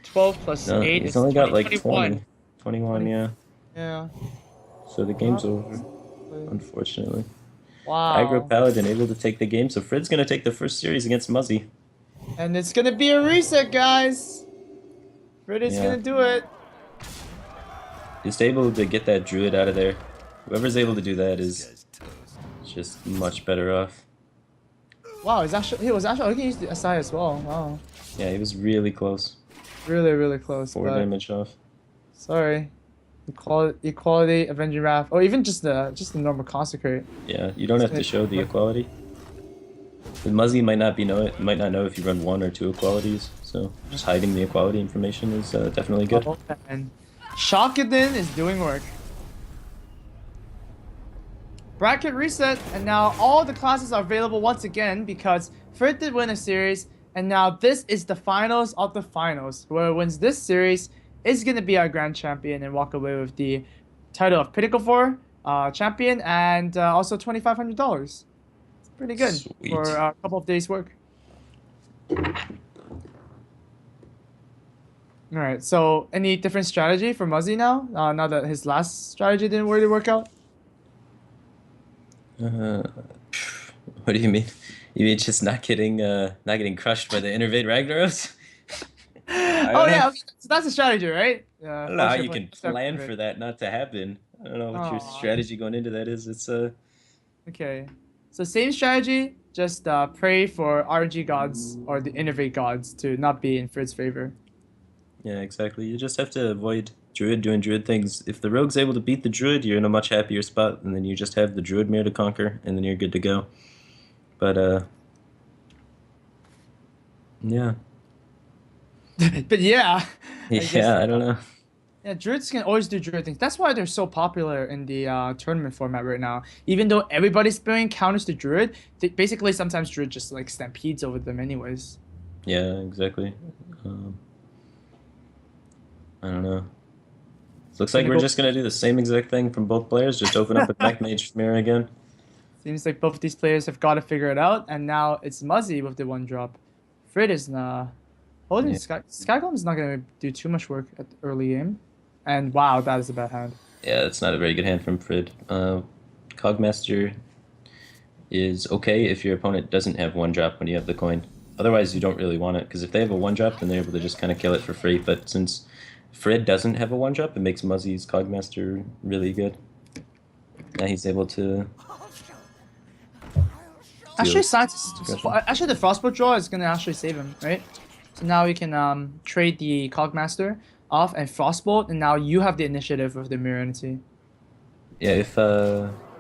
12 plus No, 8 he's is only got 20, like 21. 20. 21, yeah. Yeah. So the game's over, unfortunately. Wow. Aggro Paladin able to take the game, so Frid's going to take the first series against Muzzy. And it's gonna be a reset, guys. Frid is Yeah. gonna do it. Just able to get that druid out of there. Whoever's able to do that is just much better off. Wow, he was actually looking to use the SI as well. Wow. Yeah, he was really close. Really, really close. 4 but damage off. sorry. Equality, Avenging Wrath, or even just the normal consecrate. Yeah, you don't have to show the equality. The Muzzy might not know if you run 1 or 2 equalities, so just hiding the equality information is definitely good. Oh, and Shakadin is doing work. Bracket reset, and now all the classes are available once again because Frid did win a series, and now this is the finals of the finals. Whoever wins this series is going to be our grand champion and walk away with the title of Pinnacle 4 champion and also $2,500. It's pretty good Sweet. for a couple of days' work. All right, so any different strategy for Muzzy now? Now that his last strategy didn't really work out? What do you mean? You mean just not getting crushed by the Innervate Ragnaros? Oh yeah, okay. So that's a strategy, right? I don't know how you can plan for that not to happen. I don't know what your Aw. strategy going into that is. It's Okay, so same strategy, just pray for RNG gods or the Innervate gods to not be in Frid's favor. yeah, exactly. You just have to avoid Druid doing Druid things. If the Rogue's able to beat the Druid, you're in a much happier spot, and then you just have the Druid mirror to conquer, and then you're good to go. But yeah. But yeah, Yeah, I don't know. yeah, Druids can always do Druid things. That's why they're so popular in the tournament format right now. Even though everybody's spewing counters to Druid, basically sometimes Druid just like stampedes over them anyways. Yeah, exactly. I don't know. Looks like we're Pinnacle. just gonna do the same exact thing from both players. Just open up a Mech Mage mirror again. Seems like both of these players have got to figure it out, and now it's Muzzy with the 1-drop. Frid is holding Yeah. Skygolem is not gonna do too much work at the early game, and wow, that is a bad hand. Yeah, that's not a very good hand from Frid. Cogmaster is okay if your opponent doesn't have 1-drop when you have the coin. Otherwise, you don't really want it, because if they have a 1-drop, then they're able to just kind of kill it for free. But since Frid doesn't have a 1-drop, it makes Muzzy's Cogmaster really good. Now he's able to Actually, Steals science. aggression. Actually, the frostbolt draw is gonna actually save him, right? So now we can trade the Cogmaster off and frostbolt, and now you have the initiative with the mirror entity. Yeah, if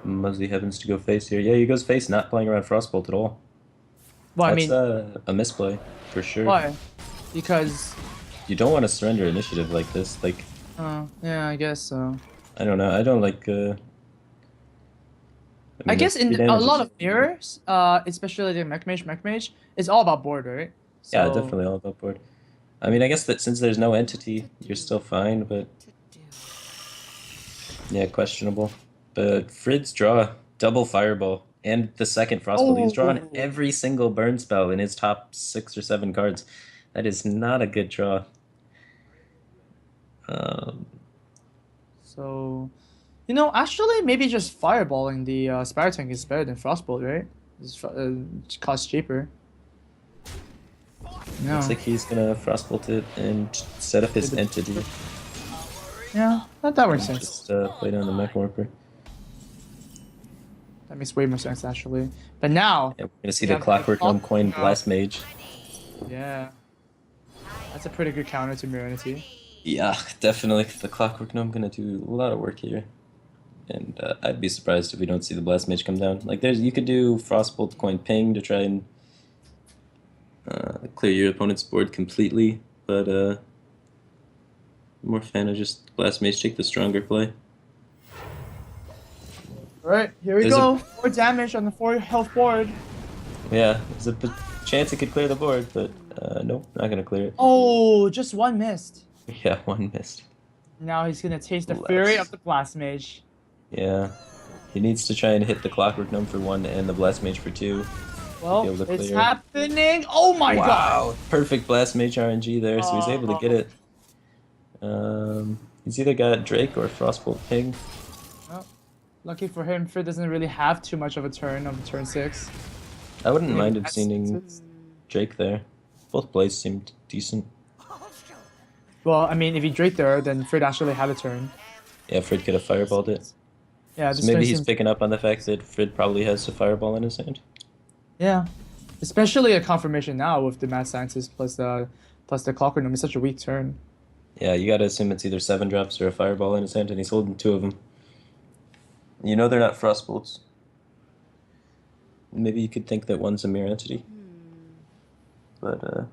Muzzy happens to go face here, yeah, he goes face, not playing around frostbolt at all. Well, I That's mean, a misplay for sure. why? Because, You don't want to surrender initiative like this. Like, yeah, I guess so. I don't know. I don't like. I mean, guess that's 3 in a damage lot is- of mirrors, especially the mech mage, it's all about board, right? So, Yeah, definitely all about board. I mean, I guess that since there's no entity, you're still fine, but To do. yeah, questionable. But Frid's draw, double fireball, and the second frostbolt. He's drawn Oh. every single burn spell in his top 6 or 7 cards. That is not a good draw. So, actually, maybe just fireballing the Spider Tank is better than frostbolt, right? It costs cheaper. No. Looks like he's gonna frostbolt it and set up his entity. Yeah, that makes sense. Just play down the mech warper. That makes way more sense, actually. But now, Yeah, we're gonna see Yeah, the Clockwork Gnome coin yeah. Blast Mage. yeah, that's a pretty good counter to mirror entity. Yeah, definitely. The Clockwork Gnome gonna do a lot of work here. And I'd be surprised if we don't see the Blast Mage come down. Like, you could do Frostbolt coin ping to try and clear your opponent's board completely, but more fan of just Blast Mage take the stronger play. Alright, here we There's go. 4 damage on the 4 health board. Yeah, there's a chance it could clear the board, but nope, not gonna clear it. Oh, just one missed. Yeah, one missed. Now he's gonna taste the Bless. fury of the Blast Mage. Yeah, he needs to try and hit the Clockwork Gnome for 1 and the Blast Mage for 2. Well, Be able to it's clear. happening. Oh my god. Wow, perfect Blast Mage RNG there, so he's able to get it. He's either got Drake or Frostbolt Ping. Lucky for him, Frid doesn't really have too much of a turn on turn 6. I wouldn't mind him That's- seeing Drake there. Both plays seemed decent. Well, I mean, if he Drake there, then Frid actually had a turn. Yeah, Frid could have fireballed it. Yeah, So this maybe turn he's seems- picking up on the fact that Frid probably has a fireball in his hand. Yeah, especially a confirmation now with the Mad Scientist plus the Clockwork Gnome. It's such a weak turn. Yeah, you gotta assume it's either 7 drops or a fireball in his hand, and he's holding 2 of them. You know they're not Frostbolts. Maybe you could think that one's a mirror entity. But,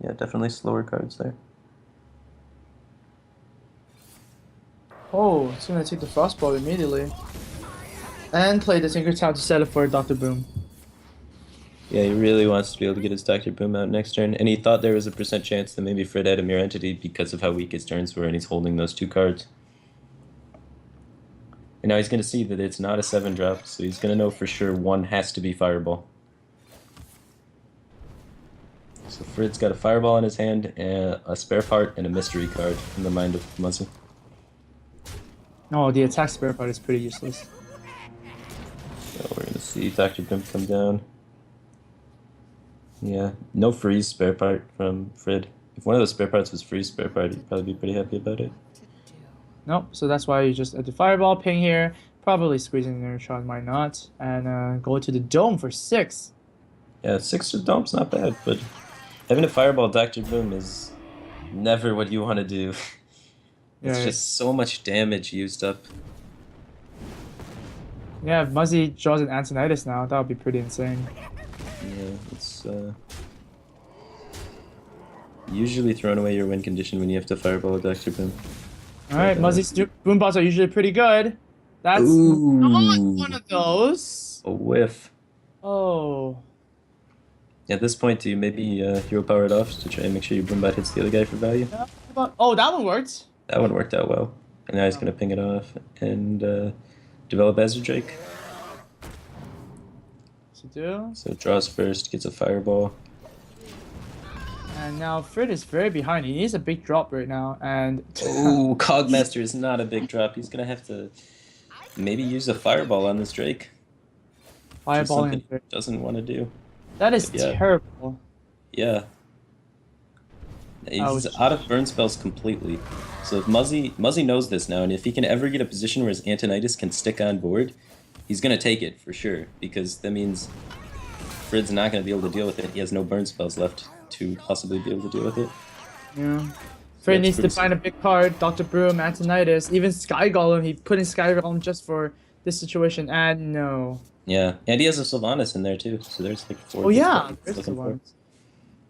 yeah, definitely slower cards there. Oh, it's gonna take the Frostbolt immediately. And play the Tinkertown to set up for Dr. Boom. Yeah, he really wants to be able to get his Dr. Boom out next turn, and he thought there was a % chance that maybe Frid had a mirror entity because of how weak his turns were, and he's holding those 2 cards. And now he's going to see that it's not a 7 drop, so he's going to know for sure 1 has to be Fireball. So Frid's got a Fireball in his hand, and a spare part, and a mystery card in the mind of Muzzy. No, the attack spare part is pretty useless. So we're going to see Dr. Boom come down. Yeah, no freeze spare part from Frid. If one of those spare parts was freeze spare part, he'd probably be pretty happy about it. Nope, so that's why you just at the Fireball ping here. Probably squeezing the Nerdshot, might not. And go to the Dome for 6. Yeah, 6 to Dome's not bad, but having a Fireball Dr. Boom is never what you want to do. It's Yeah. just so much damage used up. Yeah, if Muzzy draws an Antonitis now, that would be pretty insane. Yeah, it's usually throwing away your win condition when you have to Fireball a Dr. Boom. Alright, Muzzy's Boombots are usually pretty good. That's Ooh. not one of those. A whiff. Oh. At this point, do you maybe hero power it off to try and make sure your Boombot hits the other guy for value? Oh, that one worked. That one worked out well. And now he's going to ping it off and develop Azure Drake. To do. So draws first, gets a Fireball. And now Frid is very behind. He needs a big drop right now. And Ooh, Cogmaster is not a big drop. He's going to have to maybe use a Fireball on this Drake. Which is fireballing. something he doesn't want to do. That is Yeah. terrible. Yeah. He's Ouch. out of burn spells completely. So if Muzzy knows this now, and if he can ever get a position where his Antonitis can stick on board, he's going to take it for sure, because that means Frid's not going to be able to deal with it. He has no burn spells left to possibly be able to deal with it. Yeah. Frid That's needs to pretty find a big card. Dr. Broom, Antonitis, even Sky Golem. He put in Sky Golem just for this situation. And no. Yeah, and he has a Sylvanas in there too, so there's like 4 Oh big yeah, cards he's there's the looking for. ones.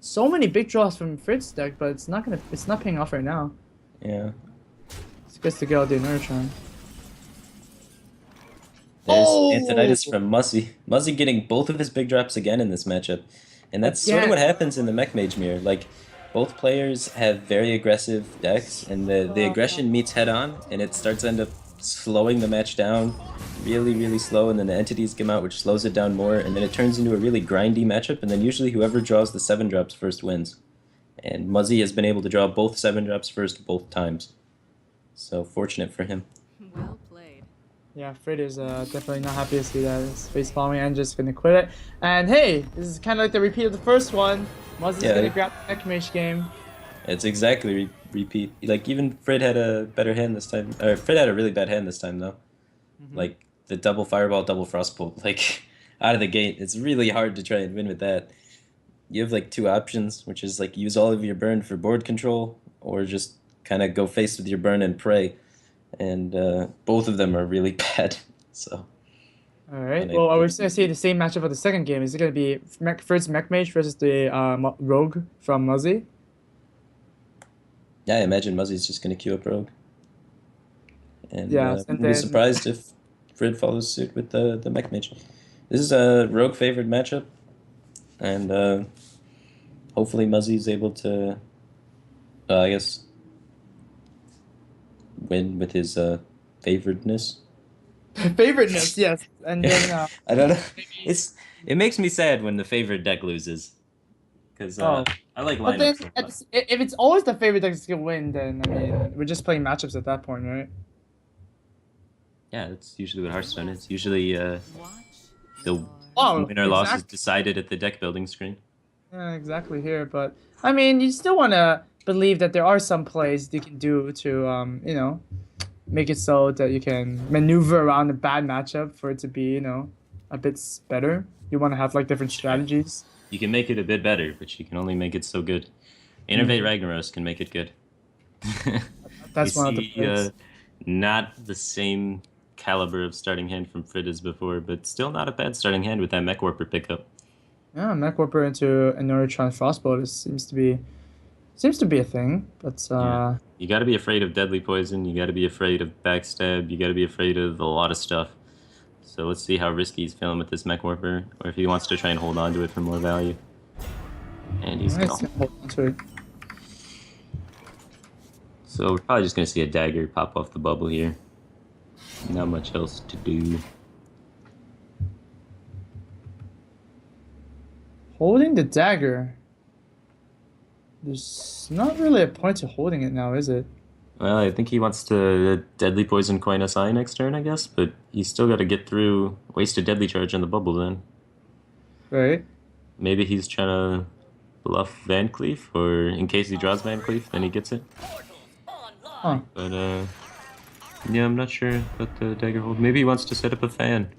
So many big draws from Frid's deck, but it's not paying off right now. Yeah. It's good to get out the Nurtron. There's Oh! Antonitis from Muzzy. Muzzy getting both of his big drops again in this matchup. And that's sort of Again. what happens in the Mech Mage mirror. Like, both players have very aggressive decks, and the aggression meets head on, and it starts to end up slowing the match down really, really slow, and then the entities come out, which slows it down more, and then it turns into a really grindy matchup, and then usually whoever draws the 7 drops first wins. And Muzzy has been able to draw both 7 drops first both times. So, fortunate for him. Well played. Yeah, Frid is definitely not happy to see that. He's face palming and just gonna quit it. And hey, this is kind of like the repeat of the first one. Muzzy's gonna grab the Mech Mage game. It's exactly repeat. Like, even Frid had a better hand this time. Or, Frid had a really bad hand this time, though. Like, the double Fireball, double Frostbolt. Like, out of the gate, it's really hard to try and win with that. You have, like, 2 options, which is, like, use all of your burn for board control, or just kind of go face with your burn and pray. And both of them are really bad, so... Alright, well, are we going to see the same matchup for the second game? Is it going to be Frid's Mech Mage versus the Rogue from Muzzy? Yeah, I imagine Muzzy's just going to queue up Rogue. And Yes, and wouldn't be then- surprised if Frid follows suit with the Mech Mage. This is a Rogue-favored matchup, and hopefully Muzzy's able to, I guess, win with his favoredness. Favoriteness, yes. And then, I don't know. It makes me sad when the favorite deck loses. Because Oh. I like but then, lineups. if it's always the favorite deck that's going to win, then, I mean, we're just playing matchups at that point, right? Yeah, that's usually what Hearthstone is. Usually the Oh, win or loss is exactly. decided at the deck building screen. Yeah, exactly here, but I mean, you still want to believe that there are some plays you can do to, you know, make it so that you can maneuver around a bad matchup for it to be, you know, a bit better. You want to have like different strategies. You can make it a bit better, but you can only make it so good. Innervate Ragnaros can make it good. That's You one of the see, plays. not the same caliber of starting hand from Frid as before, but still not a bad starting hand with that Mech Warper pickup. Yeah, Mech Warper into a Neurotron Frostbolt seems to be a thing, but Yeah. You got to be afraid of Deadly Poison. You got to be afraid of Backstab. You got to be afraid of a lot of stuff. So let's see how risky he's feeling with this Mech Warper, or if he wants to try and hold on to it for more value. And he's nice. gonna. Hold on to it. So we're probably just gonna see a dagger pop off the bubble here. Not much else to do. Holding the dagger. There's not really a point to holding it now, is it? Well, I think he wants to Deadly Poison Coin SI next turn, I guess, but he's still got to get through, waste a Deadly Charge on the bubble then. Right. Maybe he's trying to bluff Van Cleef, or in case he draws Van Cleef, then he gets it. Huh. But, yeah, I'm not sure about the dagger hold. Maybe he wants to set up a fan.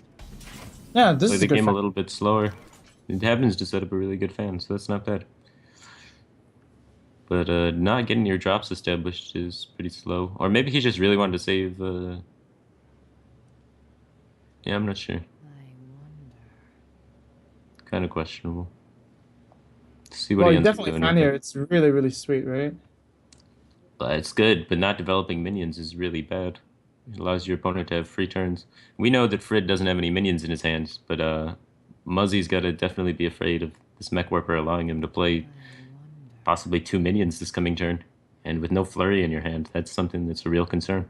Yeah, this Play is the a good game a fight. little bit slower. It happens to set up a really good fan, so that's not bad. But not getting your drops established is pretty slow. Or maybe he just really wanted to save... Yeah, I'm not sure. I wonder. Kind of questionable. See what Well, he you ends up definitely doing found with here. it. It's really, really sweet, right? But it's good, but not developing minions is really bad. It allows your opponent to have free turns. We know that Frid doesn't have any minions in his hands, but Muzzy's got to definitely be afraid of this Mech Warper allowing him to play possibly 2 minions this coming turn. And with no flurry in your hand, that's something that's a real concern.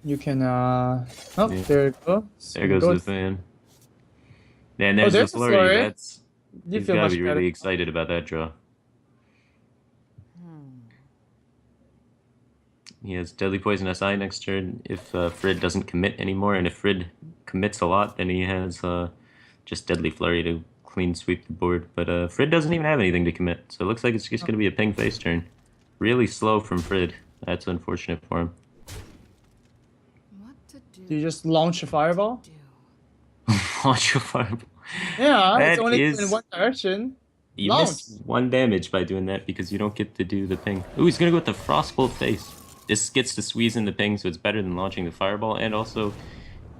You can, oh, Yeah. there you go. So There goes go the with- fan. And there's the there's the flurry. flurry. That's You he's feel got to much be better. really excited about that draw. He has Deadly Poison SI next turn if Frid doesn't commit anymore, and if Frid commits a lot, then he has just Deadly Flurry to clean sweep the board. But Frid doesn't even have anything to commit, so it looks like it's just going to be a ping face turn. Really slow from Frid. That's unfortunate for him. What to do? Do you just launch a fireball? Do. launch a fireball. Yeah, it's That only in is... one direction. You Launch. miss 1 damage by doing that because you don't get to do the ping. Ooh, he's gonna go with the Frostbolt face. This gets to squeeze in the ping, so it's better than launching the fireball, and also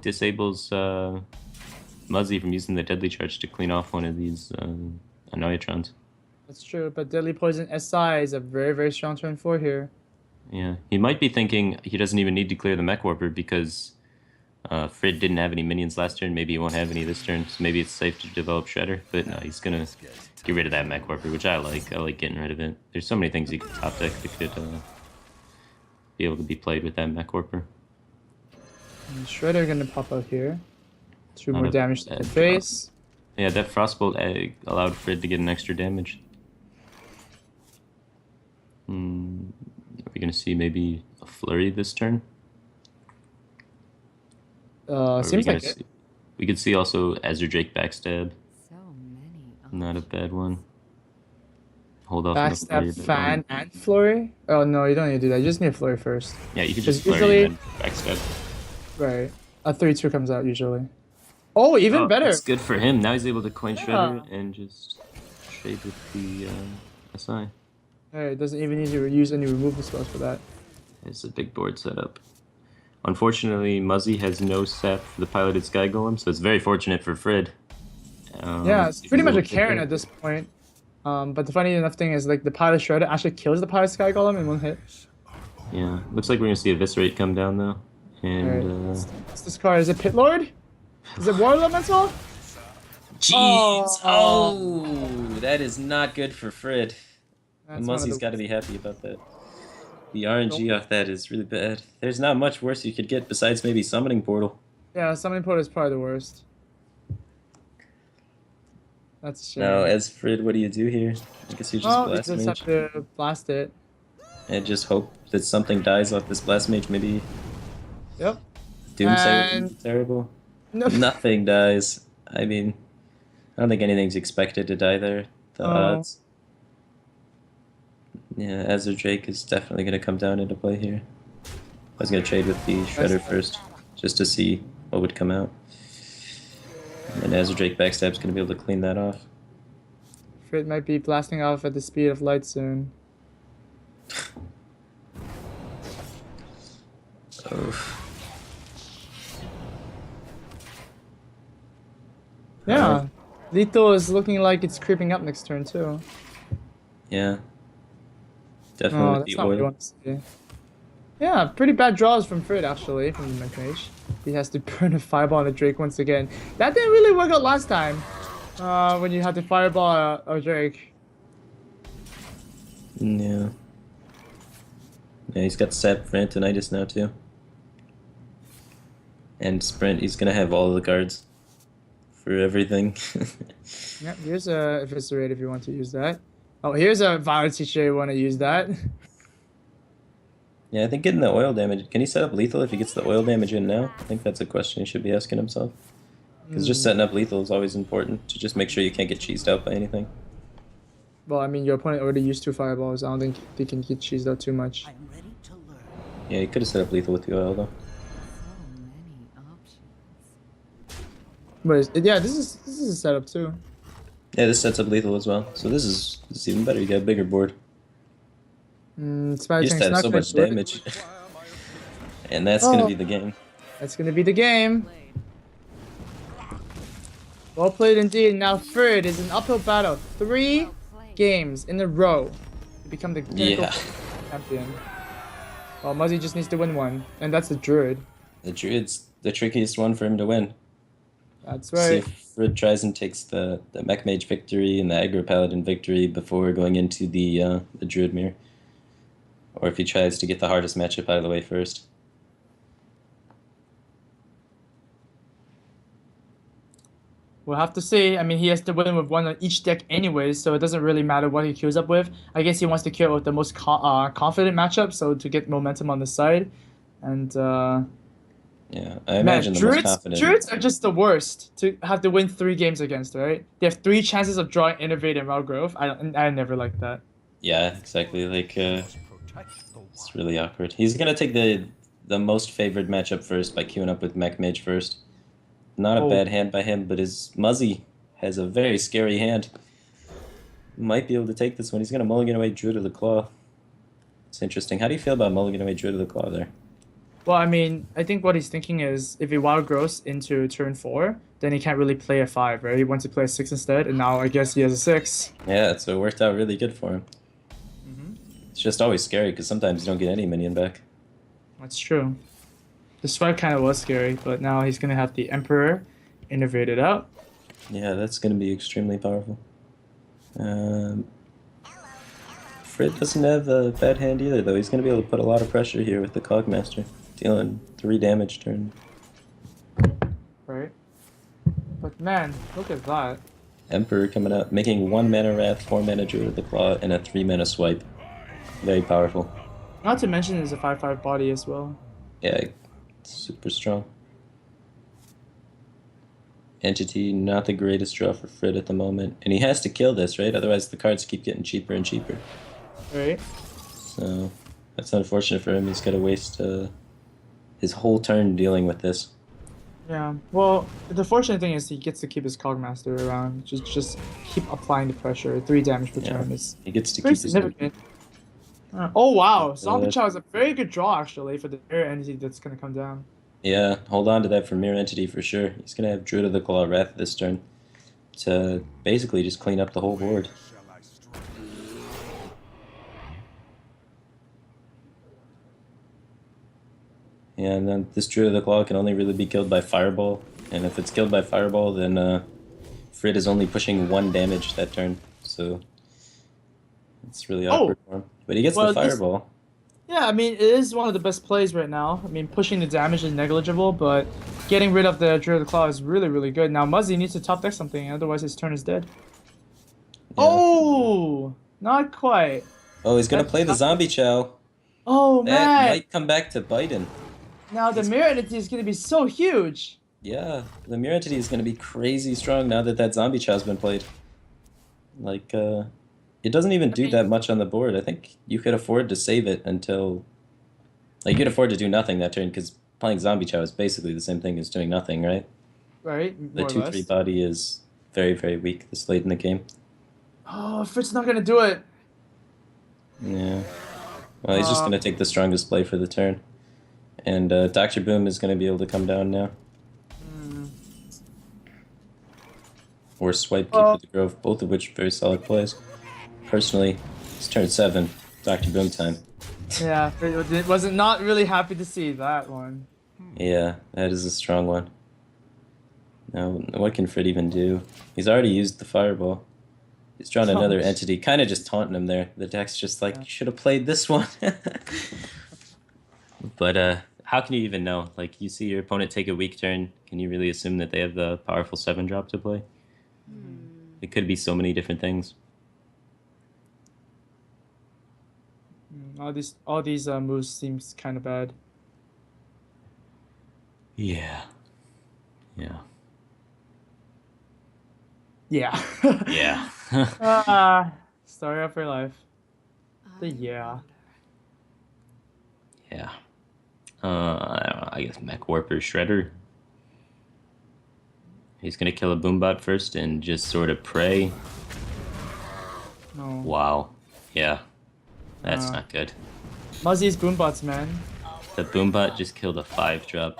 disables Muzzy from using the deadly charge to clean off one of these Annoyatrons. That's true, but Deadly Poison SI is a very, very strong turn 4 here. Yeah, he might be thinking he doesn't even need to clear the Mech Warper because Frid didn't have any minions last turn. Maybe he won't have any this turn, so maybe it's safe to develop Shredder. But no, he's gonna get rid of that Mech Warper, which I like. I like getting rid of it. There's so many things you could top deck that could be able to be played with that Mech Warper. And Shredder gonna pop out here. 2 Not more a damage to the bad face. Yeah, that Frostbolt allowed Frid to get an extra damage. Are we gonna see maybe a flurry this turn? Or Seems like it. We could see also Azure Drake backstab. So many. Not a bad one. Hold off on the flurry. Backstab, fan, and flurry? Oh no, you don't need to do that. You just need a flurry first. Yeah, you could just Because flurry and then backstab. Right. A 3-2 comes out usually. Oh, even better. That's good for him. Now he's able to coin Yeah. Shredder and just trade with the SI. Alright, doesn't even need to use any removal spells for that. It's a big board setup. Unfortunately, Muzzy has no set for the piloted Sky Golem, so it's very fortunate for Frid. Yeah, it's pretty much a Karen at this point. But the funny enough thing is, like, the pilot Shredder actually kills the pilot Sky Golem in 1 hit. Yeah, looks like we're gonna see Eviscerate come down though. And What's this card? Is it Pit Lord? Is it War Elemental? jeez, Oh. that is not good for Frid. That's one of Muzzy's the- got to be happy about that. The RNG off that is really bad. There's not much worse you could get besides maybe Summoning Portal. Yeah, Summoning Portal is probably the worst. That's a shame. Now, as Frid, what do you do here? I guess you just Well, you Blast just Mage. have to blast it. And just hope that something dies off this Blast Mage. Maybe Yep. Doomsayer And- would be terrible. No. Nothing dies. I mean, I don't think anything's expected to die there. The Oh. odds. Yeah, Azure Drake is definitely going to come down into play here. I was going to trade with the Shredder first, just to see what would come out. And Azure Drake backstab's going to be able to clean that off. Frid might be blasting off at the speed of light soon. Oh. Yeah. Lethal is looking like it's creeping up next turn too. Yeah. Definitely Oh, with that's the not what you oil. want to see. Yeah, pretty bad draws from Frid actually, from the Mech Mage. He has to burn a fireball on a Drake once again. That didn't really work out last time. When you had to fireball a Drake. Yeah. Yeah, he's got Sap for Antonitis now too. And Sprint, he's gonna have all the cards for everything. Yep, here's a Eviscerate if you want to use that. Oh, here's a Violet Teacher if you want to use that. Yeah, I think getting the oil damage. Can he set up lethal if he gets the oil damage in now? I think that's a question he should be asking himself. Because just setting up lethal is always important to just make sure you can't get cheesed out by anything. Well, I mean, your opponent already used 2 fireballs. I don't think they can get cheesed out too much. I am ready to learn. Yeah, he could have set up lethal with the oil though. So many options. But yeah, this is a setup too. Yeah, this sets up lethal as well. So this is even better. You got a bigger board. Spider You just Tank's have not so gonna much do it. damage. And that's gonna be the game. That's gonna be the game. Well played indeed. Now Frid is an uphill battle. 3 games in a row to become the Pinnacle Yeah. champion. Well, Muzzy just needs to win 1, and that's the Druid. The Druid's the trickiest one for him to win. That's See right. if Frid tries and takes the Mech Mage victory and the Aggro Paladin victory before going into the Druid Mirror. Or if he tries to get the hardest matchup out of the way first. We'll have to see. I mean, he has to win with 1 on each deck anyways, so it doesn't really matter what he queues up with. I guess he wants to queue up with the most confident matchup, so to get momentum on the side. And, Yeah, I imagine the most confident. Druids are just the worst to have to win 3 games against, right? They have 3 chances of drawing Innovate and Wild Growth. I never like that. Yeah, exactly. Like, it's really awkward. He's gonna take the most favored matchup first by queuing up with Mech Mage first. not a Oh. bad hand by him, but his Muzzy has a very scary hand. Might be able to take this one. He's going to mulligan away Druid of the Claw. It's interesting. How do you feel about mulligan away Druid of the Claw there? Well, I mean, I think what he's thinking is if he wild grows into turn 4, then he can't really play a 5, right? He wants to play a 6 instead, and now I guess he has a 6. Yeah, so it worked out really good for him. Mm-hmm. It's just always scary because sometimes you don't get any minion back. That's true. This fight kind of was scary, but now he's going to have the Emperor innovated out. Yeah, that's going to be extremely powerful. Frid doesn't have a bad hand either, though. He's going to be able to put a lot of pressure here with the Cogmaster, dealing 3 damage turn. Right? But man, look at that. Emperor coming out, making 1 mana Wrath, 4 mana Druid of the Claw, and a 3 mana Swipe. Very powerful. Not to mention it's a 5/5 body as well. Yeah, super strong. Entity, not the greatest draw for Frid at the moment. And he has to kill this, right? Otherwise the cards keep getting cheaper and cheaper. Right? So, that's unfortunate for him. He's got to waste his whole turn dealing with this. Yeah. Well, the fortunate thing is he gets to keep his Cogmaster around. Just keep applying the pressure. 3 damage per turn is He gets to very keep his... significant. Oh wow, Zombie Chow is a very good draw actually for the mirror entity that's gonna come down. Yeah, hold on to that for Mirror Entity for sure. He's going to have Druid of the Claw Wrath this turn to basically just clean up the whole board. Yeah, and then this Druid of the Claw can only really be killed by Fireball. And if it's killed by Fireball, then Frid is only pushing 1 damage that turn. So it's really awkward for him. But he gets the Fireball. Yeah, I mean, it is one of the best plays right now. I mean, pushing the damage is negligible, but getting rid of the Druid of the Claw is really, really good. Now, Muzzy needs to top deck something, otherwise his turn is dead. Yeah. Oh! Not quite. Oh, he's going to play the Zombie Chow. Oh, man! That might come back to bite him. Now, the Mirror Entity is going to be so huge. Yeah, the Mirror Entity is going to be crazy strong now that that Zombie Chow's been played. Like, it doesn't even do that much on the board. I think you could afford to save it until... Like, you could afford to do nothing that turn, because playing Zombie Chow is basically the same thing as doing nothing, right? Right, The 2/3 body is very, very weak this late in the game. Oh, Frid's not going to do it. Yeah. Well, he's just going to take the strongest play for the turn. And Dr. Boom is going to be able to come down now. Or Swipe Keep with the Grove, both of which very solid plays. Personally, it's turn 7, Dr. Boom time. Yeah, Frid wasn't not really happy to see that one. Yeah, that is a strong one. Now, what can Frid even do? He's already used the Fireball. He's drawn another entity, kind of just taunting him there. The deck's just like, you should have played this one. But how can you even know? Like, you see your opponent take a weak turn, can you really assume that they have the powerful 7-drop to play? It could be so many different things. All these moves seems kind of bad. Yeah. Yeah. Yeah. Yeah. Story of your life. Yeah. Yeah. I don't know, I guess Mech Warper Shredder. He's gonna kill a Boombot first and just sort of pray. No. Wow. Yeah. That's not good. Muzzy's Boombots, man. The Boombot just killed a 5-drop.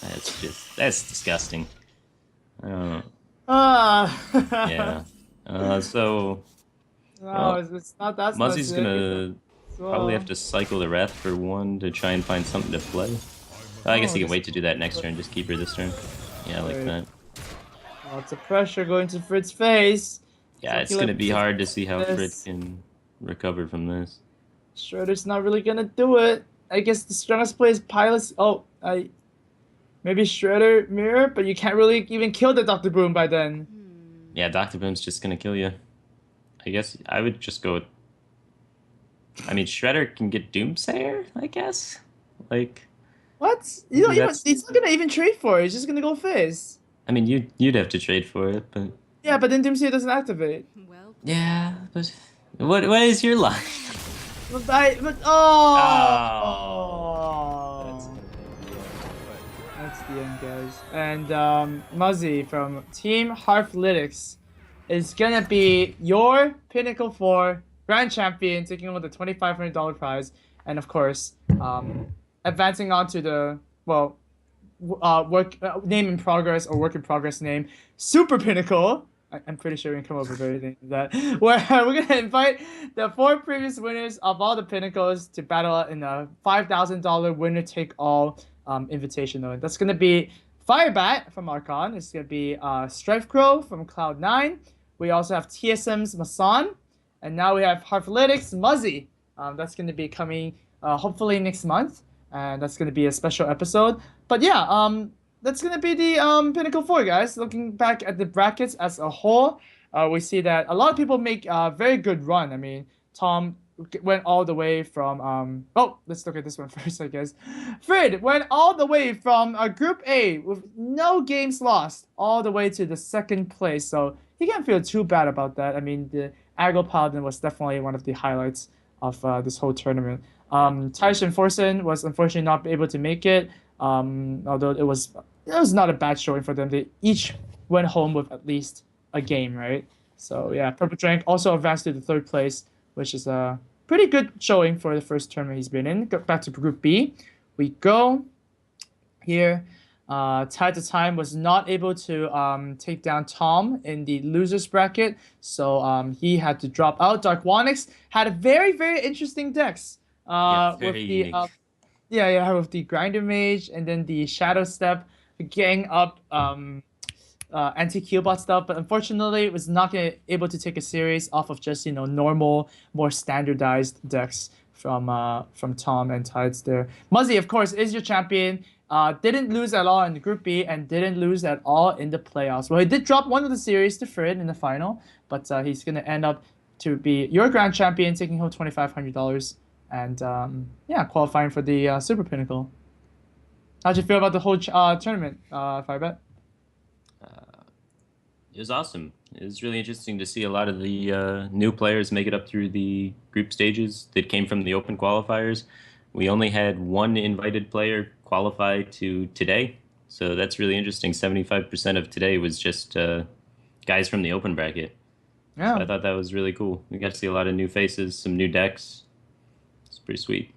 That's disgusting. I don't know. Yeah. So... No, well, it's not that Muzzy's specific. gonna probably have to cycle the Wrath for 1 to try and find something to play. I guess he can wait to do that next turn, just keep her this turn. Yeah, like that. Lots of pressure going to Frid's face. Yeah, it's gonna be hard to see how Frid can recover from this. Shredder's not really gonna do it. I guess the strongest play is Pilot's... maybe Shredder Mirror, but you can't really even kill the Dr. Boom by then. Yeah, Dr. Boom's just gonna kill you. I guess I would just go with... I mean, Shredder can get Doomsayer, I guess? Like... What? He's not gonna even trade for it. He's just gonna go face. I mean, you'd have to trade for it, but... Yeah, but then Doomsayer doesn't activate. Well, Yeah, but... What is your line? That's the end, guys. And Muzzy from Team Hearthlytics is gonna be your Pinnacle 4 Grand Champion, taking home the $2,500 prize, and of course, advancing on to the name in progress or work in progress name, Super Pinnacle. I'm pretty sure we can come up with anything like that. Where we're gonna invite the 4 previous winners of all the Pinnacles to battle in a $5,000 winner take all invitational. That's gonna be Firebat from Archon. It's gonna be Strife Crow from Cloud9. We also have TSM's Masan, and now we have Hearthlytics Muzzy. That's gonna be coming hopefully next month, and that's gonna be a special episode. But yeah, that's gonna be the Pinnacle 4, guys. Looking back at the brackets as a whole, we see that a lot of people make a very good run. I mean, Tom went all the way from let's look at this one first, I guess. Frid went all the way from Group A with no games lost all the way to the 2nd place, so he can't feel too bad about that. I mean, the Aggro Paladin was definitely one of the highlights of this whole tournament. Taish and Forsen was unfortunately not able to make it, although it was not a bad showing for them. They each went home with at least a game, right? So yeah, Purple Drank also advanced to the 3rd place, which is a pretty good showing for the first tournament he's been in. Go back to Group B. We go here. Tide to Time was not able to take down Tom in the losers bracket, so he had to drop out. Dark Wanix had a very, very interesting decks. Very with the unique. with the Grinder Mage and then the Shadow Step, gang up anti-Keelbot stuff, but unfortunately it was not able to take a series off of just normal, more standardized decks from Tom and Tides there. Muzzy, of course, is your champion. Didn't lose at all in the Group B and didn't lose at all in the playoffs. Well, he did drop one of the series to Frid in the final, but he's gonna end up to be your grand champion, taking home $2,500 and qualifying for the Super Pinnacle. How'd you feel about the whole tournament, Firebet? It was awesome. It was really interesting to see a lot of the new players make it up through the group stages that came from the open qualifiers. We only had one invited player qualify to today, so that's really interesting. 75% of today was just guys from the open bracket. Yeah. So I thought that was really cool. We got to see a lot of new faces, some new decks. It's pretty sweet.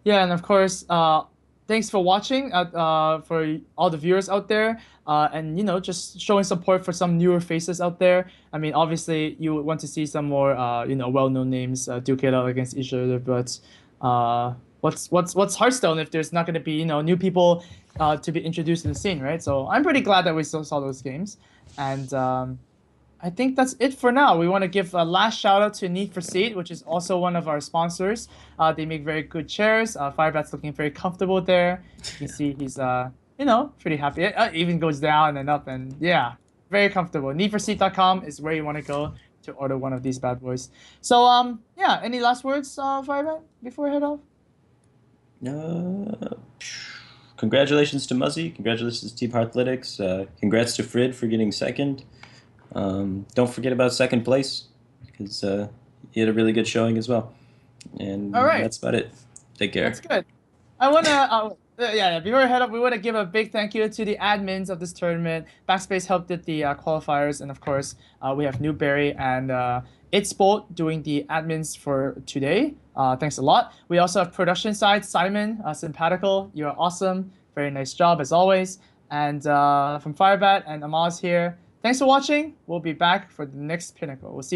Yeah, and of course, thanks for watching, for all the viewers out there, and just showing support for some newer faces out there. I mean, obviously you would want to see some more well-known names duke it out against each other, but what's Hearthstone if there's not going to be new people to be introduced in the scene, right? So I'm pretty glad that we still saw those games, and I think that's it for now. We want to give a last shout out to Need for Seat, which is also one of our sponsors. They make very good chairs. Firebat's looking very comfortable there. You can see he's pretty happy. It even goes down and up, and yeah, very comfortable. Needforseat.com is where you want to go to order one of these bad boys. So any last words, Firebat, before I head off? Congratulations to Muzzy. Congratulations to Team Hearthlytics. Congrats to Frid for getting 2nd. Don't forget about 2nd place, because he had a really good showing as well. And all right, that's about it. Take care. That's good. I want to, before we head up, we want to give a big thank you to the admins of this tournament. Backspace helped with the qualifiers, and of course, we have Newberry and It's Bolt doing the admins for today. Thanks a lot. We also have production side, Simon, Simpatical. You're awesome. Very nice job as always. And from Firebat and Amaz here, thanks for watching. We'll be back for the next Pinnacle. We'll see you.